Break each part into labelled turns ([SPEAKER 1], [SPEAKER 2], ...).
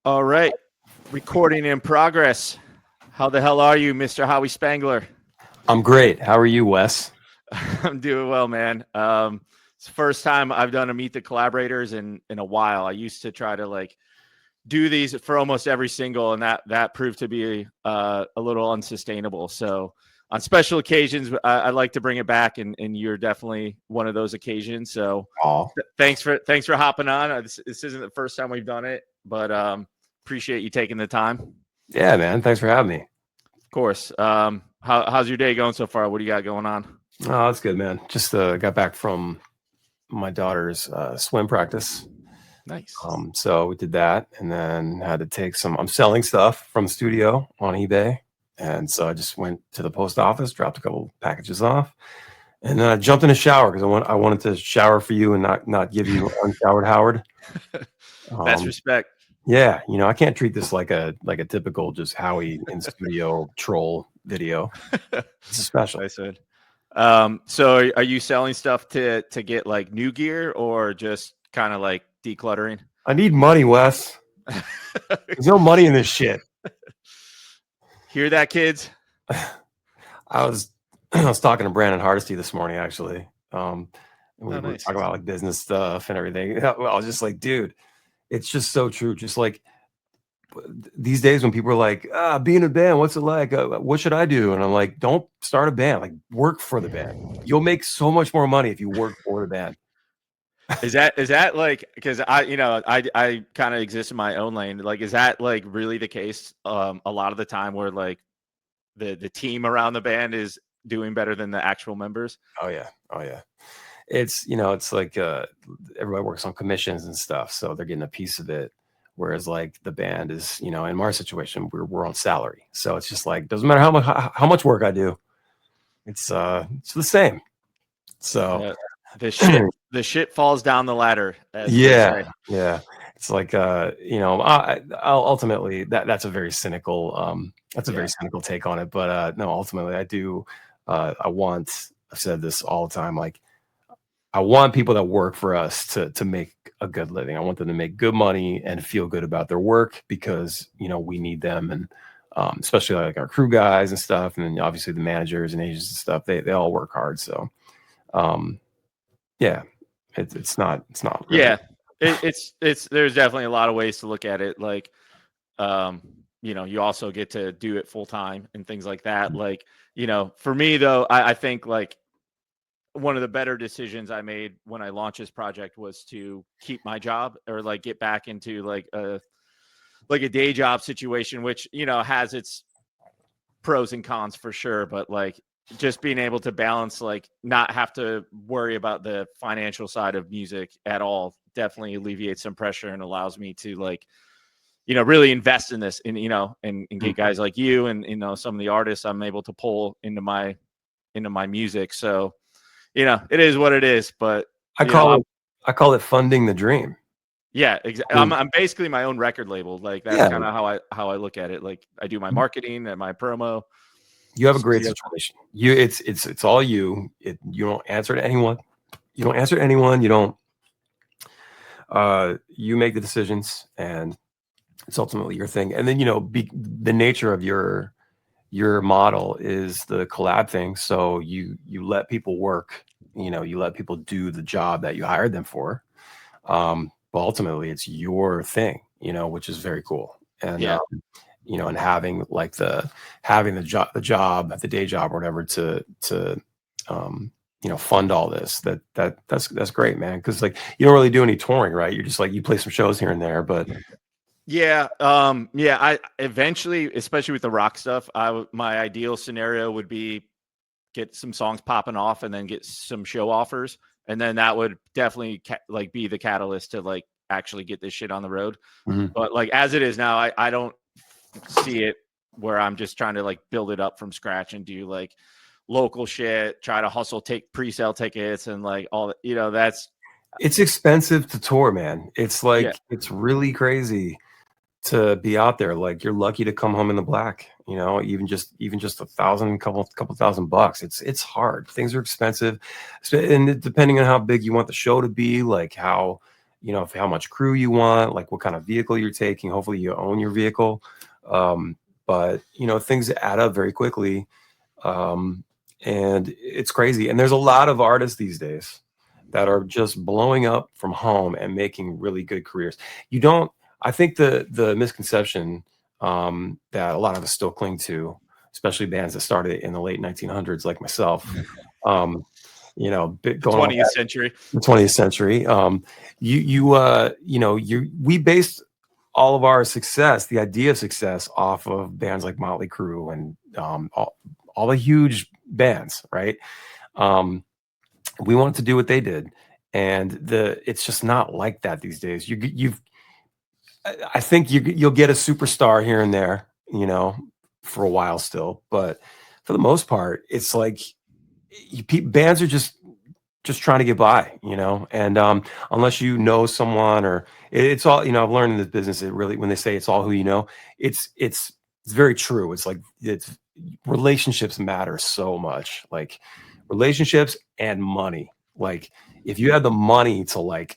[SPEAKER 1] All right. Recording in progress. How the hell are you, Mr. Howie Spangler?
[SPEAKER 2] I'm great. How are you, Wes?
[SPEAKER 1] I'm doing well, man. It's the first time I've done a Meet the Collaborators in a while. I used to try to do these for almost every single, and that proved to be a little unsustainable. So on special occasions, I like to bring it back, and you're definitely one of those occasions. So
[SPEAKER 2] Oh,
[SPEAKER 1] thanks for hopping on. This isn't the first time we've done it, but appreciate you taking the time.
[SPEAKER 2] yeah, man. Thanks for having me.
[SPEAKER 1] Of course. How's your day going so far? What do you got going on?
[SPEAKER 2] Oh, that's good, man. Just got back from my daughter's swim practice.
[SPEAKER 1] Nice.
[SPEAKER 2] So we did that, and then had to take some. I'm selling stuff from the studio on eBay, and so I just went to the post office, dropped a couple packages off, and then I jumped in a shower because I wanted to shower for you and not give you unshowered Howard.
[SPEAKER 1] Best
[SPEAKER 2] Um,
[SPEAKER 1] respect.
[SPEAKER 2] yeah, I can't treat this like a typical just Howie in studio troll video. It's a special.
[SPEAKER 1] I said. So are you selling stuff to get like new gear or just kind of like decluttering?
[SPEAKER 2] I need money, Wes. There's no money in this shit.
[SPEAKER 1] Hear that, kids?
[SPEAKER 2] I was I was talking to Brandon Hardesty this morning, actually. And we were
[SPEAKER 1] Nice.
[SPEAKER 2] talking about like business stuff and everything. I was just like, dude, it's just so true. Just like these days when people are like, be in a band, what's it like? What should I do? And I'm like, don't start a band. Like, work for the band. You'll make so much more money if you work for the band.
[SPEAKER 1] Is that like, because I kind of exist in my own lane. Like, is that like really the case a lot of the time where like the team around the band is doing better than the actual members?
[SPEAKER 2] Oh yeah. It's like everybody works on commissions and stuff, so they're getting a piece of it. Whereas like the band is, in our situation, we're on salary, so it's just like doesn't matter how much work I do, it's the same. So
[SPEAKER 1] The shit falls down the ladder. As
[SPEAKER 2] yeah, it's like I'll ultimately that's a very cynical very cynical take on it, but no, ultimately I do. I've said this all the time, like I want people that work for us to make a good living. I want them to make good money and feel good about their work because we need them, and especially like our crew guys and stuff, and then obviously the managers and agents and stuff. They all work hard. So yeah, it's not really.
[SPEAKER 1] Yeah, it's there's definitely a lot of ways to look at it. Like, you also get to do it full time and things like that. Like, for me though, I think like one of the better decisions I made when I launched this project was to keep my job or like get back into like a day job situation, which, has its pros and cons for sure. But like just being able to balance, like not have to worry about the financial side of music at all definitely alleviates some pressure and allows me to like, really invest in this and, and get guys like you and, some of the artists I'm able to pull into my music. So, it is what it is, but
[SPEAKER 2] I call it funding the dream.
[SPEAKER 1] Yeah, exactly. I'm basically my own record label. Like that's kind of how I look at it. Like I do my marketing and my promo.
[SPEAKER 2] You have a great situation. It's all you. You don't answer to anyone. You don't answer to anyone. You don't. You make the decisions, and it's ultimately your thing. And then the nature of your model is the collab thing. So you let people work. You let people do the job that you hired them for. But ultimately, it's your thing. Which is very cool. And and having like the job at the day job or whatever to fund all this, that's great, man. Because like you don't really do any touring, right? You're just like you play some shows here and there, but
[SPEAKER 1] I eventually, especially with the rock stuff, my ideal scenario would be get some songs popping off and then get some show offers, and then that would definitely like be the catalyst to like actually get this shit on the road.
[SPEAKER 2] Mm-hmm.
[SPEAKER 1] But like as it is now, I don't see it where I'm just trying to like build it up from scratch and do like local shit, try to hustle, take pre-sale tickets and like all that's
[SPEAKER 2] it's expensive to tour, man. It's like it's really crazy to be out there. Like you're lucky to come home in the black, even just $1,000, couple $1,000. It's hard. Things are expensive, and depending on how big you want the show to be, like how how much crew you want, like what kind of vehicle you're taking. Hopefully you own your vehicle. But things add up very quickly. And it's crazy. And there's a lot of artists these days that are just blowing up from home and making really good careers. I think the misconception that a lot of us still cling to, especially bands that started in the late 1900s, like myself, going
[SPEAKER 1] The
[SPEAKER 2] on
[SPEAKER 1] 20th century.
[SPEAKER 2] the 20th century. We based all of our success, the idea of success, off of bands like Motley Crue and all the huge bands, right? We wanted to do what they did, and it's just not like that these days. I think you'll get a superstar here and there, for a while still, but for the most part, it's like bands are just trying to get by, and unless you know someone, or it's all, I've learned in this business, it really, when they say it's all who you know, it's very true. It's like, relationships matter so much, like relationships and money. Like if you have the money to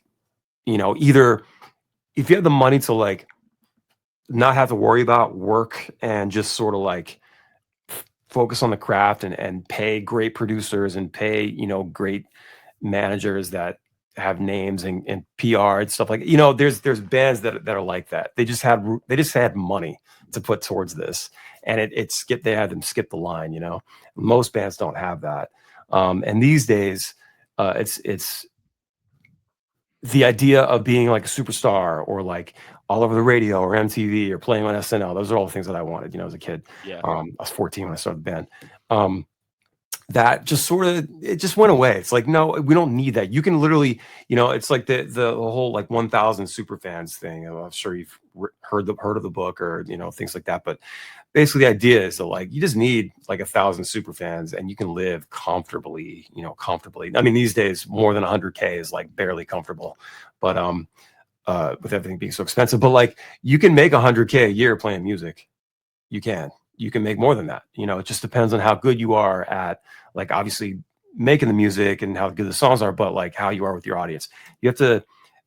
[SPEAKER 2] either if you have the money to not have to worry about work and just sort of focus on the craft and pay great producers and pay, great managers that have names and PR and stuff there's bands that are like that. They just had money to put towards this, and they had them skip the line. Most bands don't have that. And these days, it's the idea of being like a superstar, or like all over the radio or MTV or playing on SNL. Those are all the things that I wanted, as a kid.
[SPEAKER 1] Yeah.
[SPEAKER 2] I was 14 when I started the band. That just it just went away. It's like, no, we don't need that. You can literally, it's like the whole like 1,000 super fans thing. I'm sure you've heard of the book, or things like that. But basically, the idea is that you just need 1,000 super fans, and you can live comfortably. I mean, these days more than 100K is barely comfortable, but with everything being so expensive. But you can make 100K a year playing music. You can make more than that. It just depends on how good you are at obviously making the music and how good the songs are, but how you are with your audience. The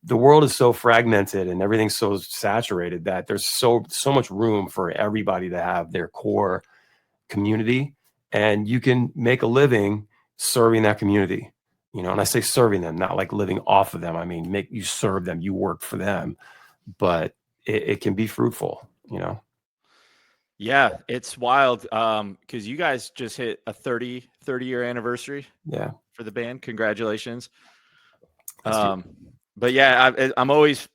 [SPEAKER 2] world is so fragmented and everything's so saturated that there's so much room for everybody to have their core community, and you can make a living serving that community. And I say serving them, not living off of them. I mean, you serve them, you work for them, but it can be fruitful.
[SPEAKER 1] Yeah, it's wild. Because you guys just hit a 30-year anniversary.
[SPEAKER 2] Yeah,
[SPEAKER 1] for the band. Congratulations. But yeah, I'm always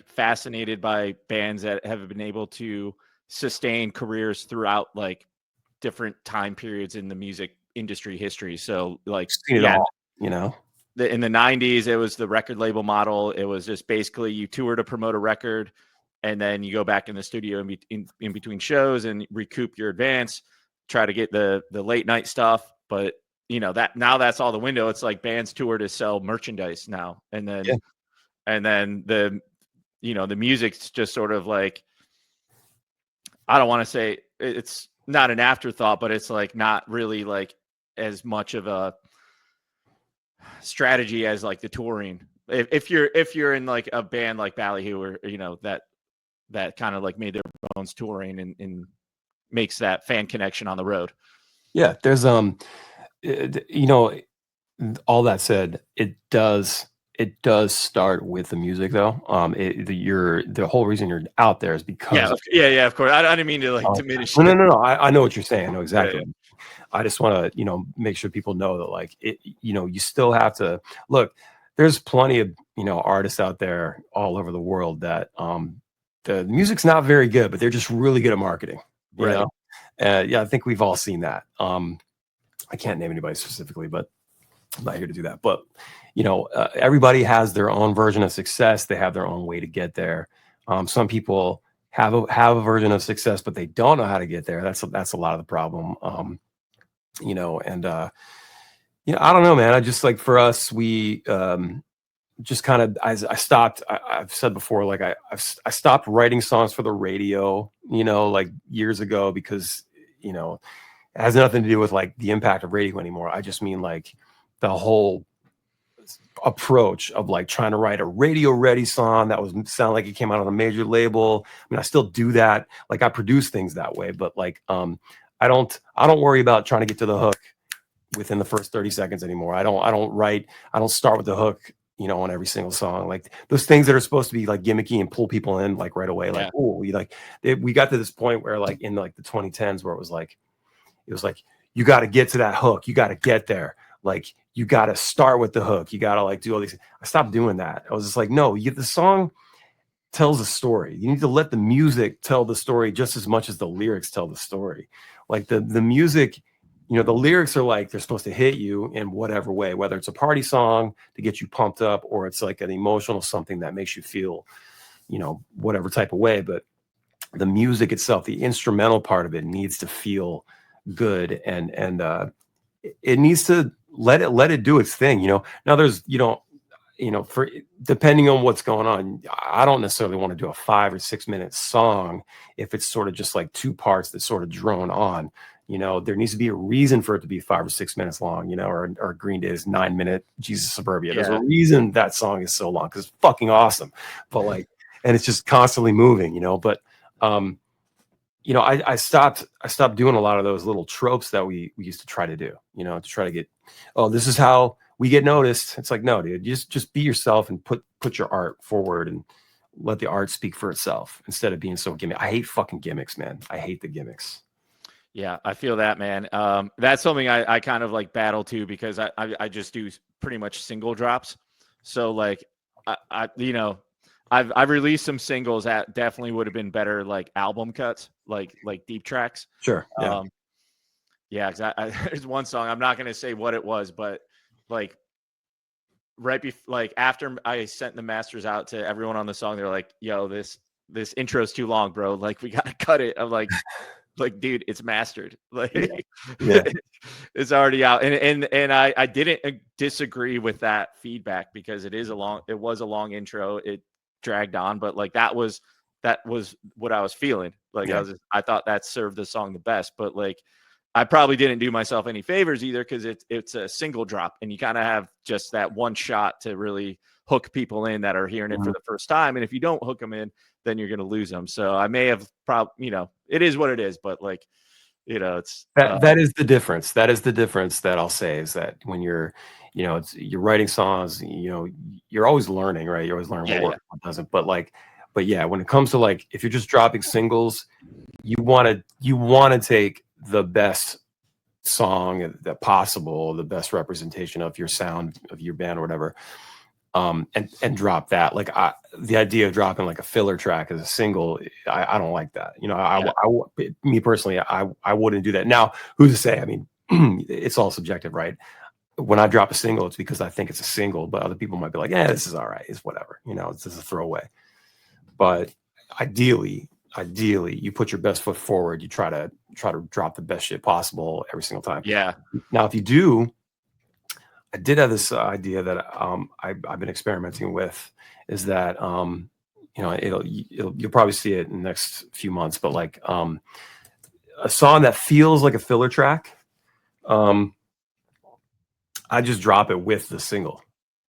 [SPEAKER 1] fascinated by bands that have been able to sustain careers throughout different time periods in the music industry history. So
[SPEAKER 2] seen it all,
[SPEAKER 1] in the 90s, it was the record label model. It was just basically you tour to promote a record, and then you go back in the studio in between shows and recoup your advance, try to get the late night stuff. But that now that's all the window. It's like bands tour to sell merchandise now, and then the music's just sort of I don't want to say it's not an afterthought, but it's not really as much of a strategy as the touring. If you're in a band like Ballyhoo, or that kind of made their bones touring and makes that fan connection on the road.
[SPEAKER 2] Yeah, there's all that said, it does start with the music, though. The whole reason you're out there is because
[SPEAKER 1] of course. I didn't mean to diminish.
[SPEAKER 2] No. I know what you're saying. I know exactly.
[SPEAKER 1] Right.
[SPEAKER 2] I just want to make sure people know that you still have to look. There's plenty of artists out there all over the world that the music's not very good, but they're just really good at marketing.
[SPEAKER 1] Right.
[SPEAKER 2] Yeah, I think we've all seen that. I can't name anybody specifically, but I'm not here to do that. But everybody has their own version of success. They have their own way to get there. Some people have a version of success, but they don't know how to get there. That's a lot of the problem. I don't know, man. I just for us, we just kind of I stopped. I've said before, I stopped writing songs for the radio, years ago, because it has nothing to do with the impact of radio anymore. I just mean the whole approach of like trying to write a radio ready song that was sound like it came out on a major label. I mean, I still do that. Like I produce things that way, but like I don't worry about trying to get to the hook within the first 30 seconds anymore. I don't start with the hook, you know, on every single song. Like those things that are supposed to be like gimmicky and pull people in like right away. Like, oh, we got to this point where like in like the 2010s where it was like you got to get to that hook. You got to get there. Like you got to start with the hook. You got to like do all these. I stopped doing that. I was just like, no, the song tells a story. You need to let the music tell the story just as much as the lyrics tell the story. Like the music, you know, the lyrics are like they're supposed to hit you in whatever way, whether it's a party song to get you pumped up or it's like an emotional something that makes you feel, you know, whatever type of way. But the music itself, the instrumental part of it needs to feel good and it needs to let it do its thing, you know. Now there's, for depending on what's going on, I don't necessarily want to do a 5 or 6 minute song if it's sort of just like two parts that sort of drone on. You know, there needs to be a reason for it to be 5 or 6 minutes long, you know, or Green Day's 9 minute Jesus Suburbia. There's a reason that song is so long because it's fucking awesome. But like, and it's just constantly moving, you know. But you know, I stopped doing a lot of those little tropes that we used to try to do, you know, to try to get, oh, this is how we get noticed. It's like, no, dude, just be yourself and put your art forward and let the art speak for itself instead of being so gimmick. I hate fucking gimmicks, man. I hate the gimmicks.
[SPEAKER 1] Yeah, I feel that, man. That's something I kind of like battle too because I just do pretty much single drops. So like I you know, I've released some singles that definitely would have been better like album cuts, like deep tracks.
[SPEAKER 2] Sure. Yeah.
[SPEAKER 1] Yeah, because there's one song, I'm not gonna say what it was, but like right before, like after I sent the masters out to everyone on the song, they're like, "Yo, this intro's too long, bro. Like we gotta cut it." I'm like, dude, it's mastered. Like it's already out. And I didn't disagree with that feedback because it was a long intro. It dragged on, but like that was what I was feeling. Like I thought that served the song the best, but like I probably didn't do myself any favors either because it's a single drop and you kind of have just that one shot to really hook people in that are hearing it for the first time. And if you don't hook them in, then you're going to lose them. So I may have it is what it is, but like, you know, it's
[SPEAKER 2] that is the difference. That is the difference that I'll say is that when you're, you know, you're writing songs, you know, you're always learning, right? You're always learning what works, what doesn't. But yeah, when it comes to like, if you're just dropping singles, you want to take the best song that possible, the best representation of your sound of your band or whatever, and drop that. Like the idea of dropping like a filler track as a single, I don't like that. You know, me personally, I wouldn't do that. Now, who's to say? I mean, it's all subjective, right? When I drop a single, it's because I think it's a single, but other people might be like, "Yeah, this is all right. It's whatever." You know, it's just a throwaway. But ideally, you put your best foot forward. You try to drop the best shit possible every single time.
[SPEAKER 1] Yeah.
[SPEAKER 2] Now, if you do, I did have this idea that I've been experimenting with is that you know, you'll probably see it in the next few months, but like a song that feels like a filler track, I just drop it with the single.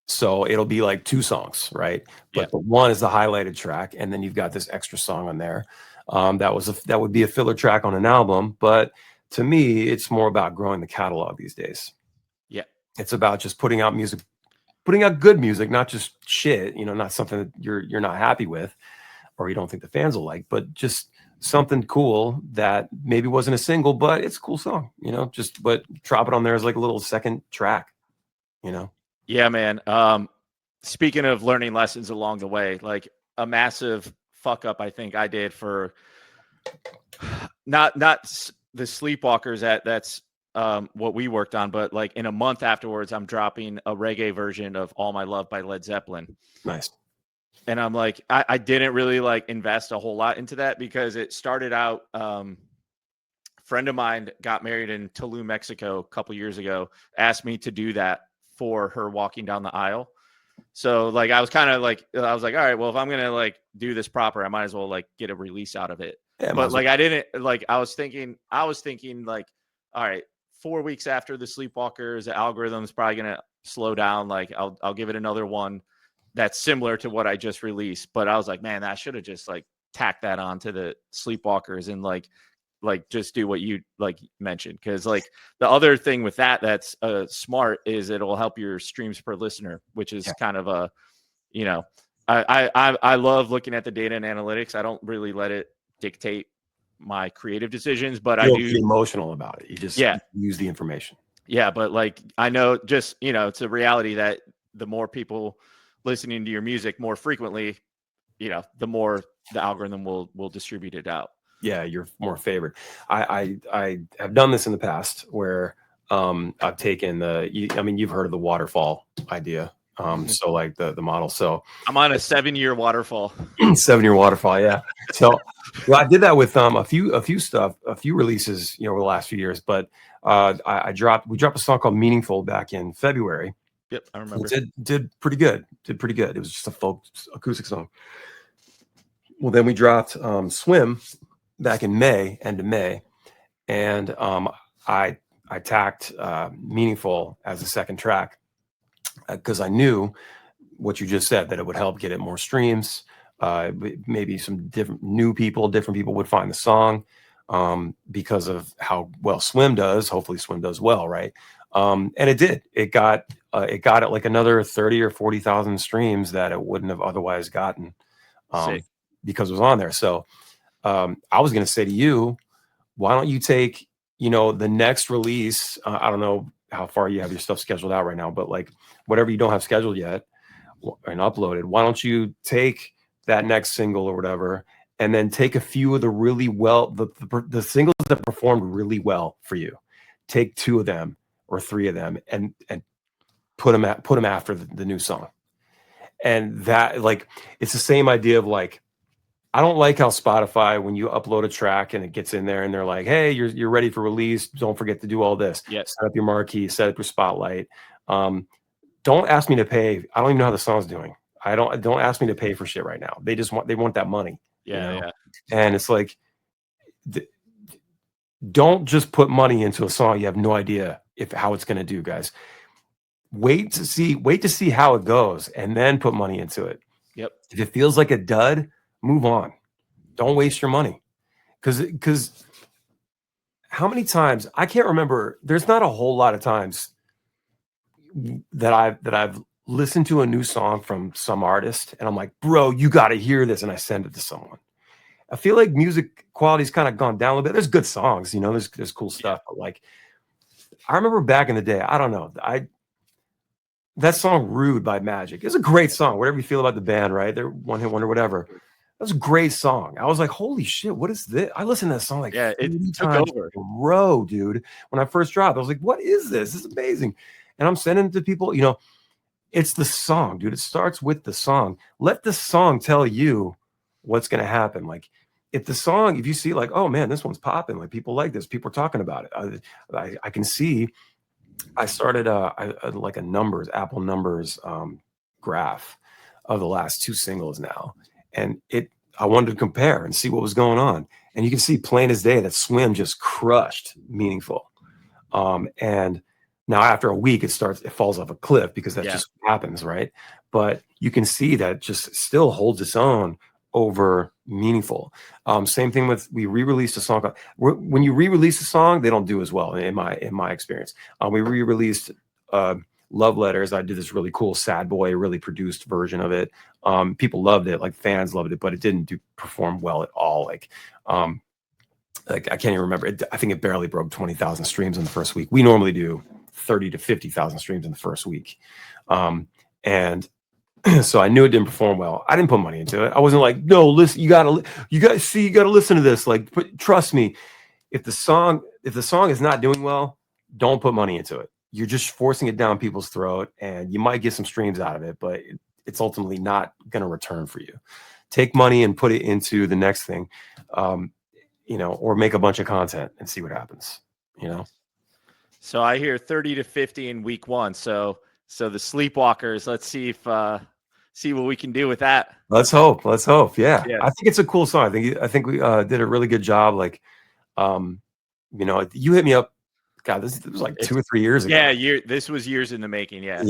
[SPEAKER 2] So it'll be like 2 songs, right? But the one is the highlighted track, and then you've got this extra song on there. That would be a filler track on an album, but to me, it's more about growing the catalog these days.
[SPEAKER 1] Yeah,
[SPEAKER 2] it's about just putting out good music, not just shit. You know, not something that you're not happy with, or you don't think the fans will like, but just something cool that maybe wasn't a single, but it's a cool song. You know, but drop it on there as like a little second track. You know.
[SPEAKER 1] Yeah, man. Speaking of learning lessons along the way, like a massive fuck up I think I did for not the Sleepwalkers that's what we worked on, but like in a month afterwards, I'm dropping a reggae version of All My Love by Led Zeppelin.
[SPEAKER 2] Nice.
[SPEAKER 1] And I'm like, I didn't really like invest a whole lot into that because it started out, friend of mine got married in Tulum, Mexico a couple years ago, asked me to do that for her walking down the aisle. So like, I was like, all right, well, if I'm going to like do this proper, I might as well like get a release out of it. Yeah, but like, I didn't like, I was thinking like, all right, 4 weeks after the Sleepwalkers, the algorithm's probably going to slow down. Like I'll give it another one that's similar to what I just released. But I was like, man, I should have just like tacked that on to the Sleepwalkers and like just do what you like mentioned. Cause like the other thing with that's smart is it'll help your streams per listener, which is kind of a, you know, I love looking at the data and analytics. I don't really let it dictate my creative decisions, but
[SPEAKER 2] you
[SPEAKER 1] I
[SPEAKER 2] don't
[SPEAKER 1] do
[SPEAKER 2] get emotional about it. You just use the information.
[SPEAKER 1] Yeah. But like, I know just, you know, it's a reality that the more people listening to your music more frequently, you know, the more the algorithm will distribute it out.
[SPEAKER 2] Yeah, you're more favored. I have done this in the past where I've taken I mean, you've heard of the waterfall idea. So like the model. So
[SPEAKER 1] I'm on a 7-year waterfall.
[SPEAKER 2] 7-year waterfall, yeah. So I did that with a few releases, you know, over the last few years. But we dropped a song called Meaningful back in February.
[SPEAKER 1] Yep, I remember.
[SPEAKER 2] It did pretty good. Did pretty good. It was just a folk acoustic song. Well, then we dropped Swim back in May, end of May, and I tacked Meaningful as the second track because I knew what you just said, that it would help get it more streams. Maybe some different people would find the song because of how well Swim does. Hopefully Swim does well, right? And it did. It got it like another 30 or 40,000 streams that it wouldn't have otherwise gotten because it was on there. So I was going to say to you, why don't you take, you know, the next release? I don't know how far you have your stuff scheduled out right now, but like whatever you don't have scheduled yet and uploaded, why don't you take that next single or whatever, and then take a few of the really well, the singles that performed really well for you, take 2 of them or 3 of them and put them after the new song. And that, like, it's the same idea of like, I don't like how Spotify, when you upload a track and it gets in there and they're like, hey, you're ready for release. Don't forget to do all this.
[SPEAKER 1] Yes.
[SPEAKER 2] Set up your marquee, set up your spotlight. Don't ask me to pay. I don't even know how the song's doing. Don't ask me to pay for shit right now. They want that money.
[SPEAKER 1] Yeah.
[SPEAKER 2] You know?
[SPEAKER 1] Yeah.
[SPEAKER 2] And it's like, don't just put money into a song you have no idea how it's going to do, guys. Wait to see how it goes and then put money into it.
[SPEAKER 1] Yep.
[SPEAKER 2] If it feels like a dud, move on. Don't waste your money. Because how many times, I can't remember, there's not a whole lot of times that I've listened to a new song from some artist and I'm like, bro, you got to hear this. And I send it to someone. I feel like music quality's kind of gone down a little bit. There's good songs, you know, there's cool stuff. But like, I remember back in the day, I don't know, that song Rude by Magic is a great song. Whatever you feel about the band, right? They're one hit wonder, whatever. That's a great song. I was like, holy shit, what is this? I listened to that song like 30 times in a row, dude. When I first dropped, I was like, what is this? This is amazing. And I'm sending it to people, you know, it's the song, dude. It starts with the song. Let the song tell you what's going to happen. Like, if you see like, oh man, this one's popping, like people like this, people are talking about it. I can see, I started like a Apple numbers graph of the last 2 singles now. And I wanted to compare and see what was going on. And you can see plain as day that Swim just crushed Meaningful. And now after a week, it falls off a cliff because that just happens, right? But you can see that it just still holds its own over Meaningful. Same thing with, we re-released a song. When you re-release a song, they don't do as well in my experience. We re-released Love Letters. I did this really cool sad boy, really produced version of it. People loved it, like fans loved it, but it didn't perform well at all. Like I can't even remember. I think it barely broke 20,000 streams in the first week. We normally do 30 to 50,000 streams in the first week. And so I knew it didn't perform well. I didn't put money into it. I wasn't like, no, listen, you gotta listen to this. Like, trust me. If the song is not doing well, don't put money into it. You're just forcing it down people's throat, and you might get some streams out of it, but it's ultimately not going to return for you. Take money and put it into the next thing, you know, or make a bunch of content and see what happens, you know?
[SPEAKER 1] So I hear 30 to 50 in week 1. So the Sleepwalkers, let's see what we can do with that.
[SPEAKER 2] Let's hope. Yeah. I think it's a cool song. I think we did a really good job. Like, you know, you hit me up God, this was like
[SPEAKER 1] It's
[SPEAKER 2] 2 or 3 years ago.
[SPEAKER 1] Yeah, this was years in the making. Yeah.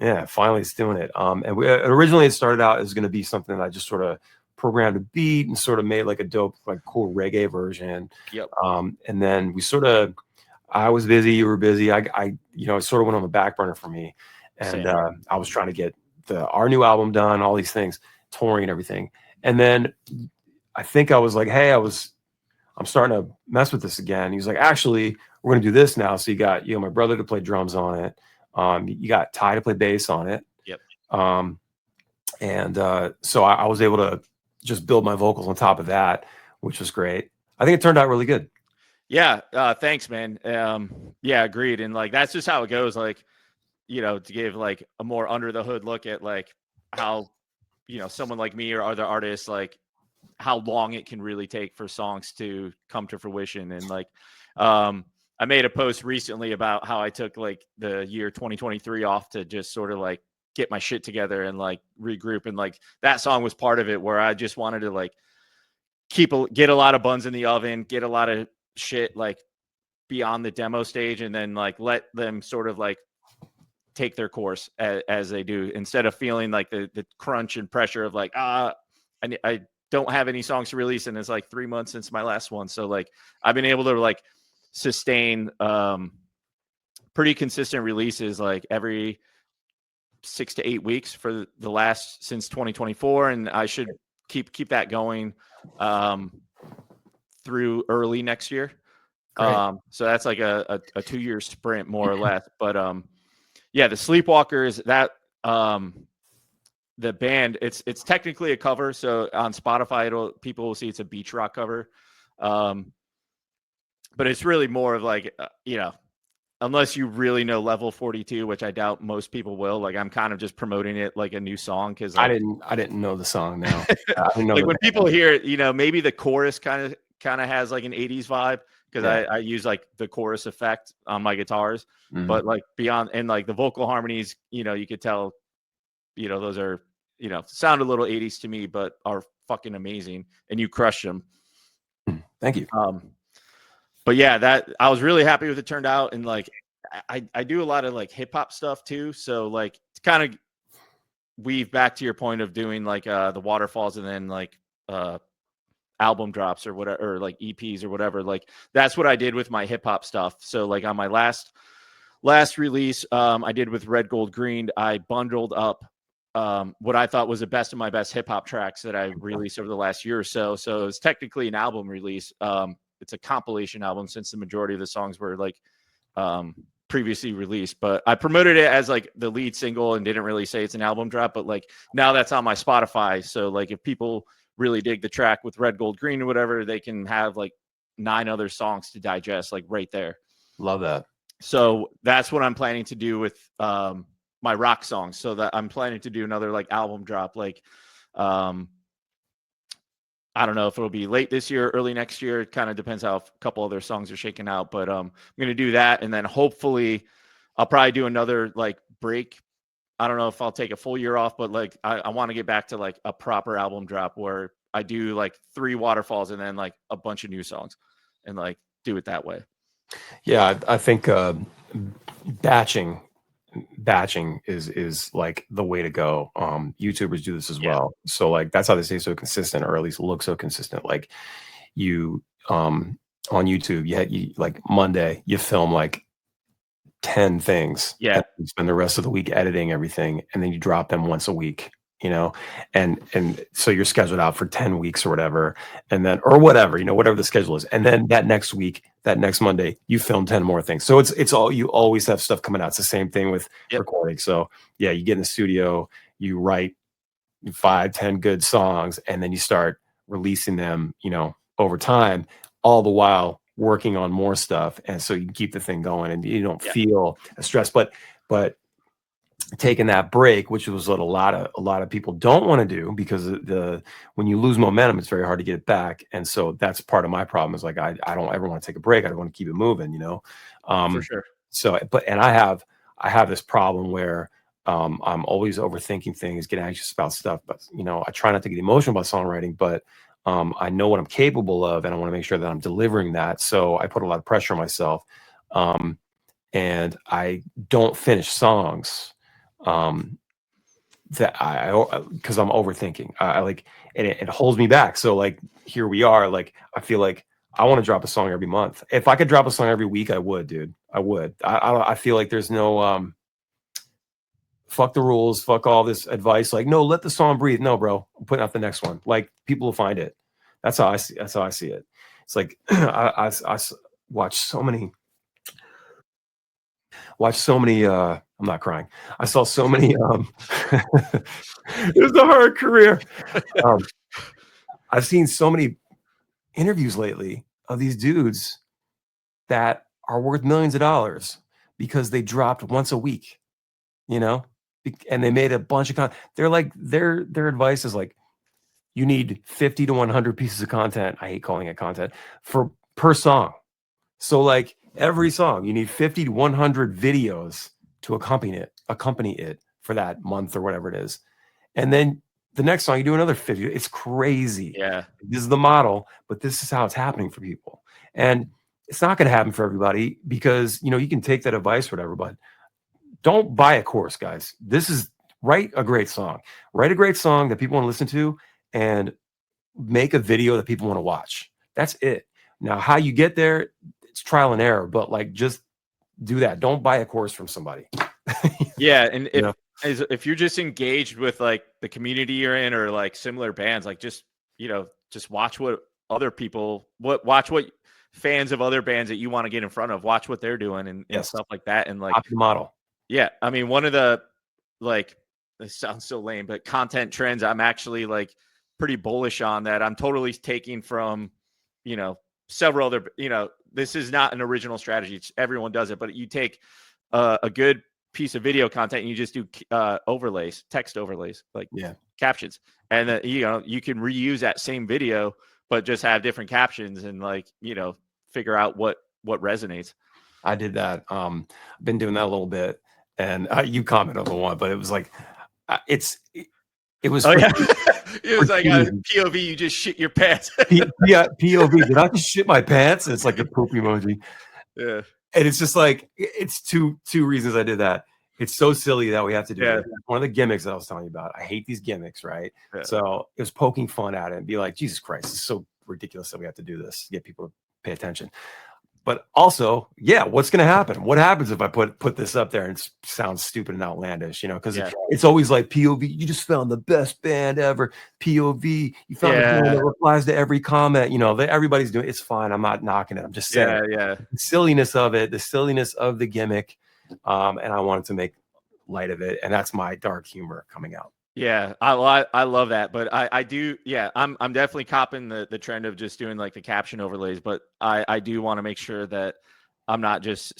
[SPEAKER 2] Yeah. Finally, it's doing it. And we originally it started out as going to be something that I just sort of programmed a beat and sort of made like a dope, like cool reggae version.
[SPEAKER 1] Yep.
[SPEAKER 2] And then I was busy, you were busy. I it sort of went on the back burner for me, and I was trying to get our new album done, all these things, touring and everything. And then I think I was like, hey, I'm starting to mess with this again. He was like, actually, we're going to do this now. So you got, my brother to play drums on it. You got Ty to play bass on it.
[SPEAKER 1] Yep.
[SPEAKER 2] So I was able to just build my vocals on top of that, which was great. I think it turned out really good.
[SPEAKER 1] Yeah. Thanks, man. Yeah, agreed. And like, that's just how it goes. Like, to give like a more under the hood look at like how, someone like me or other artists, like how long it can really take for songs to come to fruition. And like, I made a post recently about how I took like the year 2023 off to just sort of like get my shit together and like regroup. And like that song was part of it, where I just wanted to like get a lot of buns in the oven, get a lot of shit like beyond the demo stage, and then like let them sort of like take their course as they do, instead of feeling like the crunch and pressure of like, I don't have any songs to release, and it's like 3 months since my last one. So like I've been able to like sustain pretty consistent releases like every 6 to 8 weeks for the last since 2024, and I should keep that going through early next year. So that's like a 2-year sprint more or less. But yeah, the Sleepwalkers, that the band, it's technically a cover. So on Spotify, people will see it's a beach rock cover. But it's really more of like, unless you really know Level 42, which I doubt most people will, like I'm kind of just promoting it like a new song. Cause like,
[SPEAKER 2] I didn't know the song now. I didn't know
[SPEAKER 1] like when people hear it, maybe the chorus kind of has like an 80s vibe. Cause I use like the chorus effect on my guitars, but like beyond, and like the vocal harmonies, you could tell, those are, sound a little 80s to me, but are fucking amazing, and you crush them.
[SPEAKER 2] Thank you.
[SPEAKER 1] But yeah, that I was really happy with it turned out. And like, I do a lot of like hip hop stuff too. So like to kind of weave back to your point of doing like the waterfalls and then like album drops or whatever, or like EPs or whatever. Like that's what I did with my hip hop stuff. So like on my last release, I did with Red Gold Green, I bundled up what I thought was the best of my best hip hop tracks that I released over the last year or so. So it's technically an album release. It's a compilation album, since the majority of the songs were like previously released, but I promoted it as like the lead single and didn't really say it's an album drop. But like now that's on my Spotify. So like if people really dig the track with Red Gold Green or whatever, they can have like 9 other songs to digest like right there.
[SPEAKER 2] Love that.
[SPEAKER 1] So that's what I'm planning to do with my rock songs. So that I'm planning to do another like album drop, like I don't know if it'll be late this year, early next year. It kind of depends how a couple other songs are shaking out, but I'm going to do that. And then hopefully I'll probably do another like break. I don't know if I'll take a full year off, but like I want to get back to like a proper album drop where I do like 3 waterfalls and then like a bunch of new songs and like do it that way.
[SPEAKER 2] Yeah, I think batching is like the way to go. YouTubers do this as well. So like that's how they stay so consistent, or at least look so consistent. Like you on YouTube, you like Monday, you film like 10 things.
[SPEAKER 1] Yeah.
[SPEAKER 2] You spend the rest of the week editing everything, and then you drop them once a week. And so you're scheduled out for 10 weeks or whatever, and then, or whatever, whatever the schedule is. And then that next week, that next Monday, you film 10 more things. So it's all, you always have stuff coming out. It's the same thing with recording. So yeah, you get in the studio, you write 5-10 good songs, and then you start releasing them, over time, all the while working on more stuff. And so you can keep the thing going and you don't feel stressed, but taking that break, which was what a lot of people don't want to do, because when you lose momentum, it's very hard to get it back. And so that's part of my problem, is like I don't ever want to take a break. I want to keep it moving,
[SPEAKER 1] For sure.
[SPEAKER 2] So I have this problem where I'm always overthinking things, get anxious about stuff, but I try not to get emotional about songwriting, but I know what I'm capable of, and I want to make sure that I'm delivering that. So I put a lot of pressure on myself. And I don't finish songs that because I'm overthinking. I like, and it holds me back. So like here we are. Like I feel like I want to drop a song every month. If I could drop a song every week, I would, dude. I would. I feel like there's no fuck the rules, fuck all this advice. Like, no, let the song breathe. No, bro, I'm putting out the next one. Like, people will find it. That's how I see. That's how I see it. It's like I watch so many. Watch so many. I'm not crying. I saw so many. It was a hard career. Um, I've seen so many interviews lately of these dudes that are worth millions of dollars because they dropped once a week. You know, and they made a bunch of content. They're like their advice is like, you need 50 to 100 pieces of content. I hate calling it content for per song. So like every song, you need 50 to 100 videos to accompany it for that month or whatever it is. And then the next song, you do another 50. It's crazy.
[SPEAKER 1] Yeah.
[SPEAKER 2] This is the model, but this is how it's happening for people. And it's not going to happen for everybody because, you know, you can take that advice or whatever, but don't buy a course, guys. This is write a great song. Write a great song that people want to listen to and make a video that people want to watch. That's it. Now, how you get there, it's trial and error, but like just do that. Don't buy a course from somebody.
[SPEAKER 1] Yeah, and
[SPEAKER 2] You know?
[SPEAKER 1] if you're just engaged with like the community you're in or like similar bands, like just, you know, just watch what other people watch what fans of other bands that you want to get in front of, watch what they're doing and
[SPEAKER 2] Yes.
[SPEAKER 1] stuff like that. And like
[SPEAKER 2] Copy the model.
[SPEAKER 1] yeah, I mean, one of the like, this sounds so lame, but content trends I'm actually like pretty bullish on that. I'm totally taking from, you know, several other, you know, this is not an original strategy. Everyone does it, but you take a good piece of video content and you just do overlays, text overlays, like captions, and you know, you can reuse that same video, but just have different captions and like, you know, figure out what resonates.
[SPEAKER 2] I did that. I've been doing that a little bit, and you commented on the one, but it was like, it was.
[SPEAKER 1] Oh yeah, it was like POV. You just shit your pants.
[SPEAKER 2] POV. Did I just shit my pants? And it's like a poop emoji.
[SPEAKER 1] Yeah,
[SPEAKER 2] and it's just like it's two reasons I did that. It's so silly that we have to do it. One of the gimmicks that I was telling you about. I hate these gimmicks, right? Yeah. So it was poking fun at it and be like, Jesus Christ, it's so ridiculous that we have to do this to get people to pay attention. But also, yeah, what's going to happen? What happens if I put this up there and it sounds stupid and outlandish? You know, because it's always like POV. You just found the best band ever. POV. You found a band that replies to every comment. You know, everybody's doing. It's fine. I'm not knocking it. I'm just saying, the silliness of it, the silliness of the gimmick, and I wanted to make light of it, and that's my dark humor coming out.
[SPEAKER 1] Yeah, I love that, but I do. Yeah, I'm definitely copping the trend of just doing like the caption overlays, but I do want to make sure that I'm not just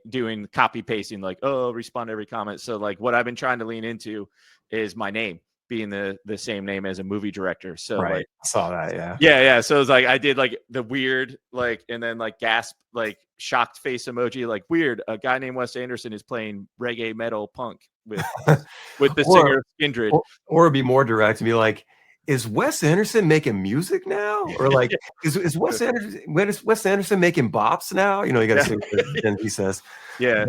[SPEAKER 1] doing copy pasting like, oh, respond to every comment. So like what I've been trying to lean into is my name being the same name as a movie director. So like,
[SPEAKER 2] I saw that,
[SPEAKER 1] yeah. So it's like I did like the weird like and then like gasp like shocked face emoji like weird. A guy named Wes Anderson is playing reggae metal punk with the singer of Kindred.
[SPEAKER 2] Or be more direct and be like, is Wes Anderson making music now? Or like, is Wes Anderson making bops now? You know, you got to say what he says.
[SPEAKER 1] Yeah.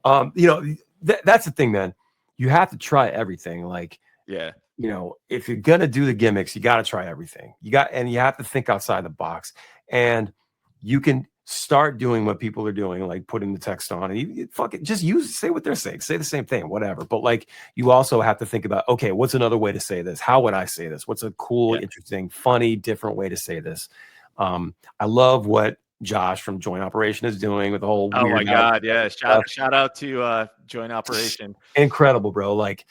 [SPEAKER 2] But, you know, that's the thing, man. You have to try everything. Like, you know, if you're gonna do the gimmicks, you got to try everything. You have to think outside the box, and you can start doing what people are doing, like putting the text on, and you fucking just say what they're saying, say the same thing, whatever. But like, you also have to think about, okay, what's another way to say this? How would I say this? What's a cool, interesting, funny, different way to say this? I love what Josh from Joint Operation is doing with the whole.
[SPEAKER 1] Oh my God, yeah! Shout out to Joint Operation.
[SPEAKER 2] Incredible, bro. Like,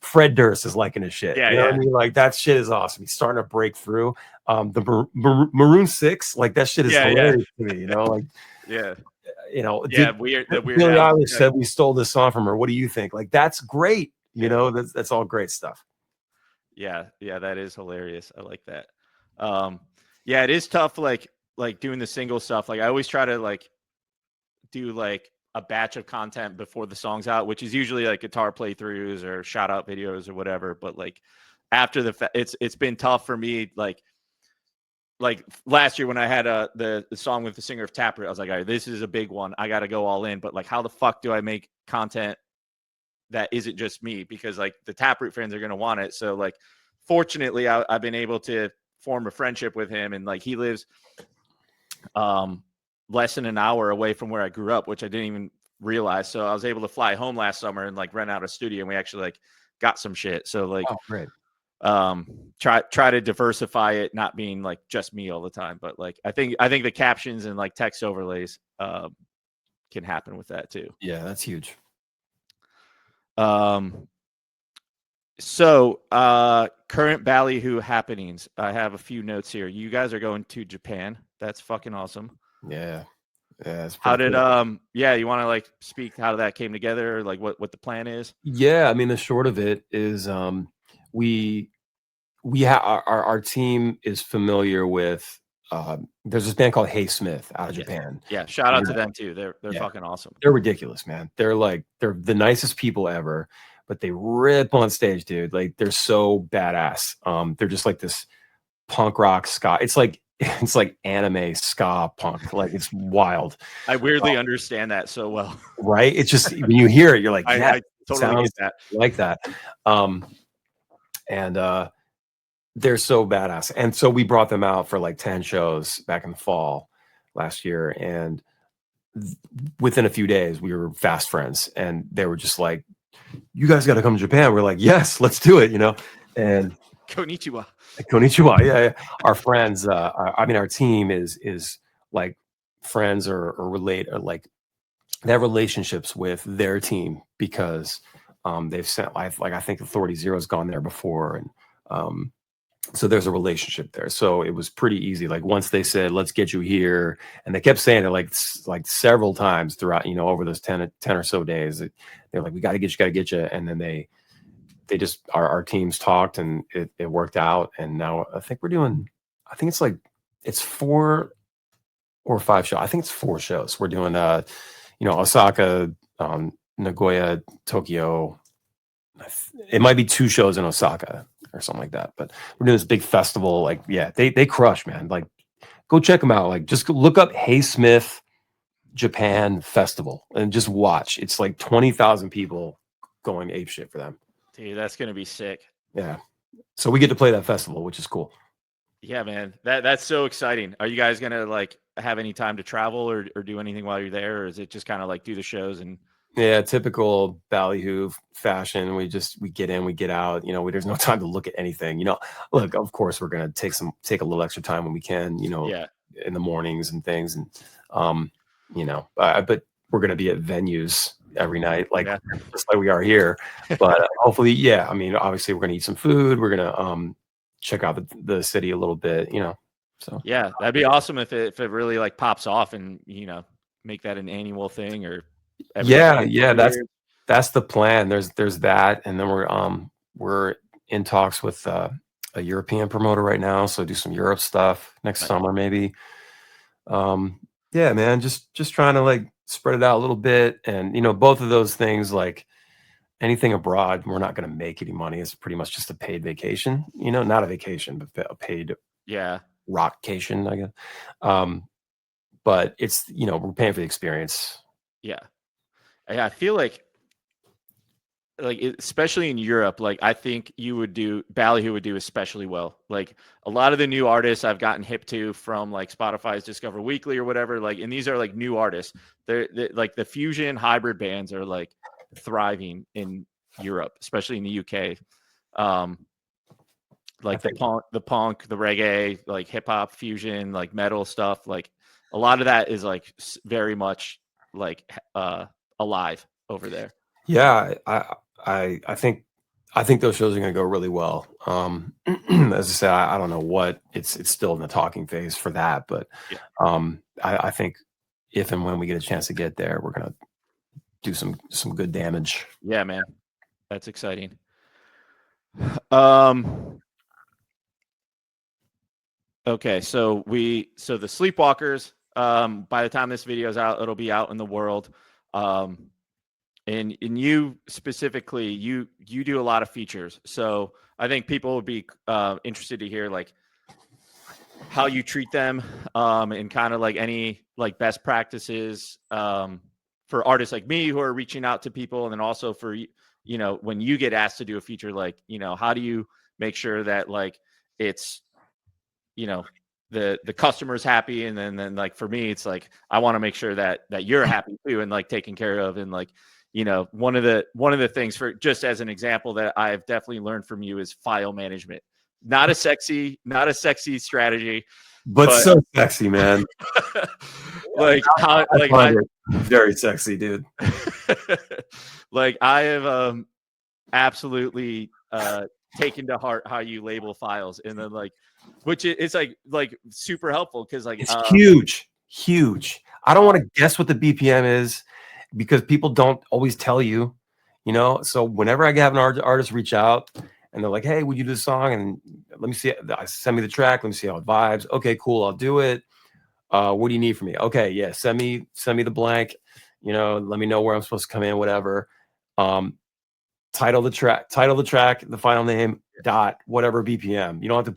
[SPEAKER 2] Fred Durst is liking his shit. You know what I mean? Like, that shit is awesome. He's starting to break through. The Maroon 6, like that shit is hilarious to me. You know, like you know,
[SPEAKER 1] weird.
[SPEAKER 2] Billie Eilish said we stole this song from her. What do you think? Like, that's great. You know, that's all great stuff.
[SPEAKER 1] Yeah, that is hilarious. I like that. It is tough. Like doing the single stuff. Like I always try to like do like a batch of content before the song's out, which is usually like guitar playthroughs or shout out videos or whatever. But like after it's been tough for me. Like like last year when I had the song with the singer of Taproot, I was like, all right, this is a big one. I got to go all in. But like, how the fuck do I make content that isn't just me? Because like the Taproot fans are going to want it. So like, fortunately, I've been able to form a friendship with him, and like he lives less than an hour away from where I grew up, which I didn't even realize. So I was able to fly home last summer and like rent out a studio, and we actually like got some shit. So like,
[SPEAKER 2] Oh, great.
[SPEAKER 1] Try to diversify it, not being like just me all the time. But like, I think the captions and like text overlays can happen with that too.
[SPEAKER 2] Yeah, that's huge.
[SPEAKER 1] So current Ballyhoo happenings. I have a few notes here. You guys are going to Japan. That's fucking awesome.
[SPEAKER 2] Yeah. Yeah. It's
[SPEAKER 1] How
[SPEAKER 2] pretty
[SPEAKER 1] did
[SPEAKER 2] cool.
[SPEAKER 1] yeah, you want to like speak how that came together, or like what the plan is?
[SPEAKER 2] Yeah, I mean, the short of it is we our team is familiar with there's this band called Hey Smith out of Japan.
[SPEAKER 1] Yeah, shout out to
[SPEAKER 2] Yeah.
[SPEAKER 1] them too. They're
[SPEAKER 2] Yeah.
[SPEAKER 1] fucking awesome.
[SPEAKER 2] They're ridiculous, man. They're the nicest people ever, but they rip on stage, dude. Like they're so badass. They're just like this punk rock ska. It's like anime ska punk. Like it's wild.
[SPEAKER 1] I weirdly understand that so well.
[SPEAKER 2] Right? It's just when you hear it, you're like, yeah,
[SPEAKER 1] I totally get that.
[SPEAKER 2] like that. And they're so badass. And so we brought them out for like 10 shows back in the fall last year. And within a few days, we were fast friends. And they were just like, you guys got to come to Japan. We're like, yes, let's do it, And
[SPEAKER 1] Konnichiwa.
[SPEAKER 2] Konnichiwa. Yeah. Our friends, our team is like friends or relate, or like they have relationships with their team because they've sent I think Authority Zero has gone there before. And so there's a relationship there. So it was pretty easy. Like once they said, let's get you here. And they kept saying it like several times throughout, over those 10 or so days. They're like, we got to get you. And then they just, our teams talked, and it worked out. And now I think it's 4 or 5 shows. I think it's 4 shows. We're doing, Osaka, Nagoya, Tokyo. It might be 2 shows in Osaka or something like that. But we're doing this big festival. Like, yeah, they crush, man. Like, go check them out. Like, just look up Hey Smith Japan Festival and just watch. It's like 20,000 people going apeshit for them.
[SPEAKER 1] Dude, that's gonna be sick.
[SPEAKER 2] Yeah. So we get to play that festival, which is cool.
[SPEAKER 1] Yeah, man. That's so exciting. Are you guys gonna like have any time to travel or do anything while you're there, or is it just kind of like do the shows and?
[SPEAKER 2] Yeah, typical Ballyhoo fashion. We get in, we get out. There's no time to look at anything. Look, of course, we're gonna take a little extra time when we can.
[SPEAKER 1] Yeah.
[SPEAKER 2] In the mornings and things, and but we're gonna be at venues every night, just like we are here. But hopefully, yeah. I mean, obviously, we're gonna eat some food. We're gonna check out the city a little bit. So
[SPEAKER 1] yeah, that'd be awesome if it really like pops off and make that an annual thing or.
[SPEAKER 2] Yeah, that's the plan. There's that, and then we're in talks with a European promoter right now, so do some Europe stuff next summer maybe. Yeah, man, just trying to like spread it out a little bit, and both of those things, like anything abroad, we're not going to make any money. It's pretty much just a paid vacation, not a vacation, but a paid rockcation, I guess. But it's we're paying for the experience.
[SPEAKER 1] Yeah. I feel like especially in Europe, like I think Ballyhoo would do especially well. Like a lot of the new artists I've gotten hip to from like Spotify's Discover Weekly or whatever, like, and these are like new artists. They're like the fusion hybrid bands are like thriving in Europe, especially in the UK. Like the punk, the reggae, like hip hop fusion, like metal stuff. Like a lot of that is like very much like alive over there.
[SPEAKER 2] Yeah, I think those shows are going to go really well. As I said, I don't know what it's still in the talking phase for that, but I think if and when we get a chance to get there, we're going to do some good damage.
[SPEAKER 1] Yeah, man, that's exciting. Okay, so the Sleepwalkers. By the time this video is out, it'll be out in the world. And you specifically, you do a lot of features. So I think people would be interested to hear like how you treat them, and kind of like any like best practices for artists like me who are reaching out to people, and then also for when you get asked to do a feature, like how do you make sure that like it's the customer's happy, and then like for me it's like I want to make sure that you're happy too, and like taken care of, and like one of the things, for just as an example, that I've definitely learned from you is file management. Not a sexy strategy,
[SPEAKER 2] but so sexy, man.
[SPEAKER 1] Like how
[SPEAKER 2] I find it very sexy, dude.
[SPEAKER 1] Like I have absolutely taken to heart how you label files, and then like which it's like super helpful, because like
[SPEAKER 2] it's huge. I don't want to guess what the BPM is, because people don't always tell you, so whenever I have an artist reach out and they're like, hey, would you do this song, and let me see, send me the track, let me see how it vibes. Okay, cool, I'll do it. What do you need from me? Okay, yeah, send me the blank, let me know where I'm supposed to come in, whatever. Title the track, the final name, dot, whatever BPM. You don't have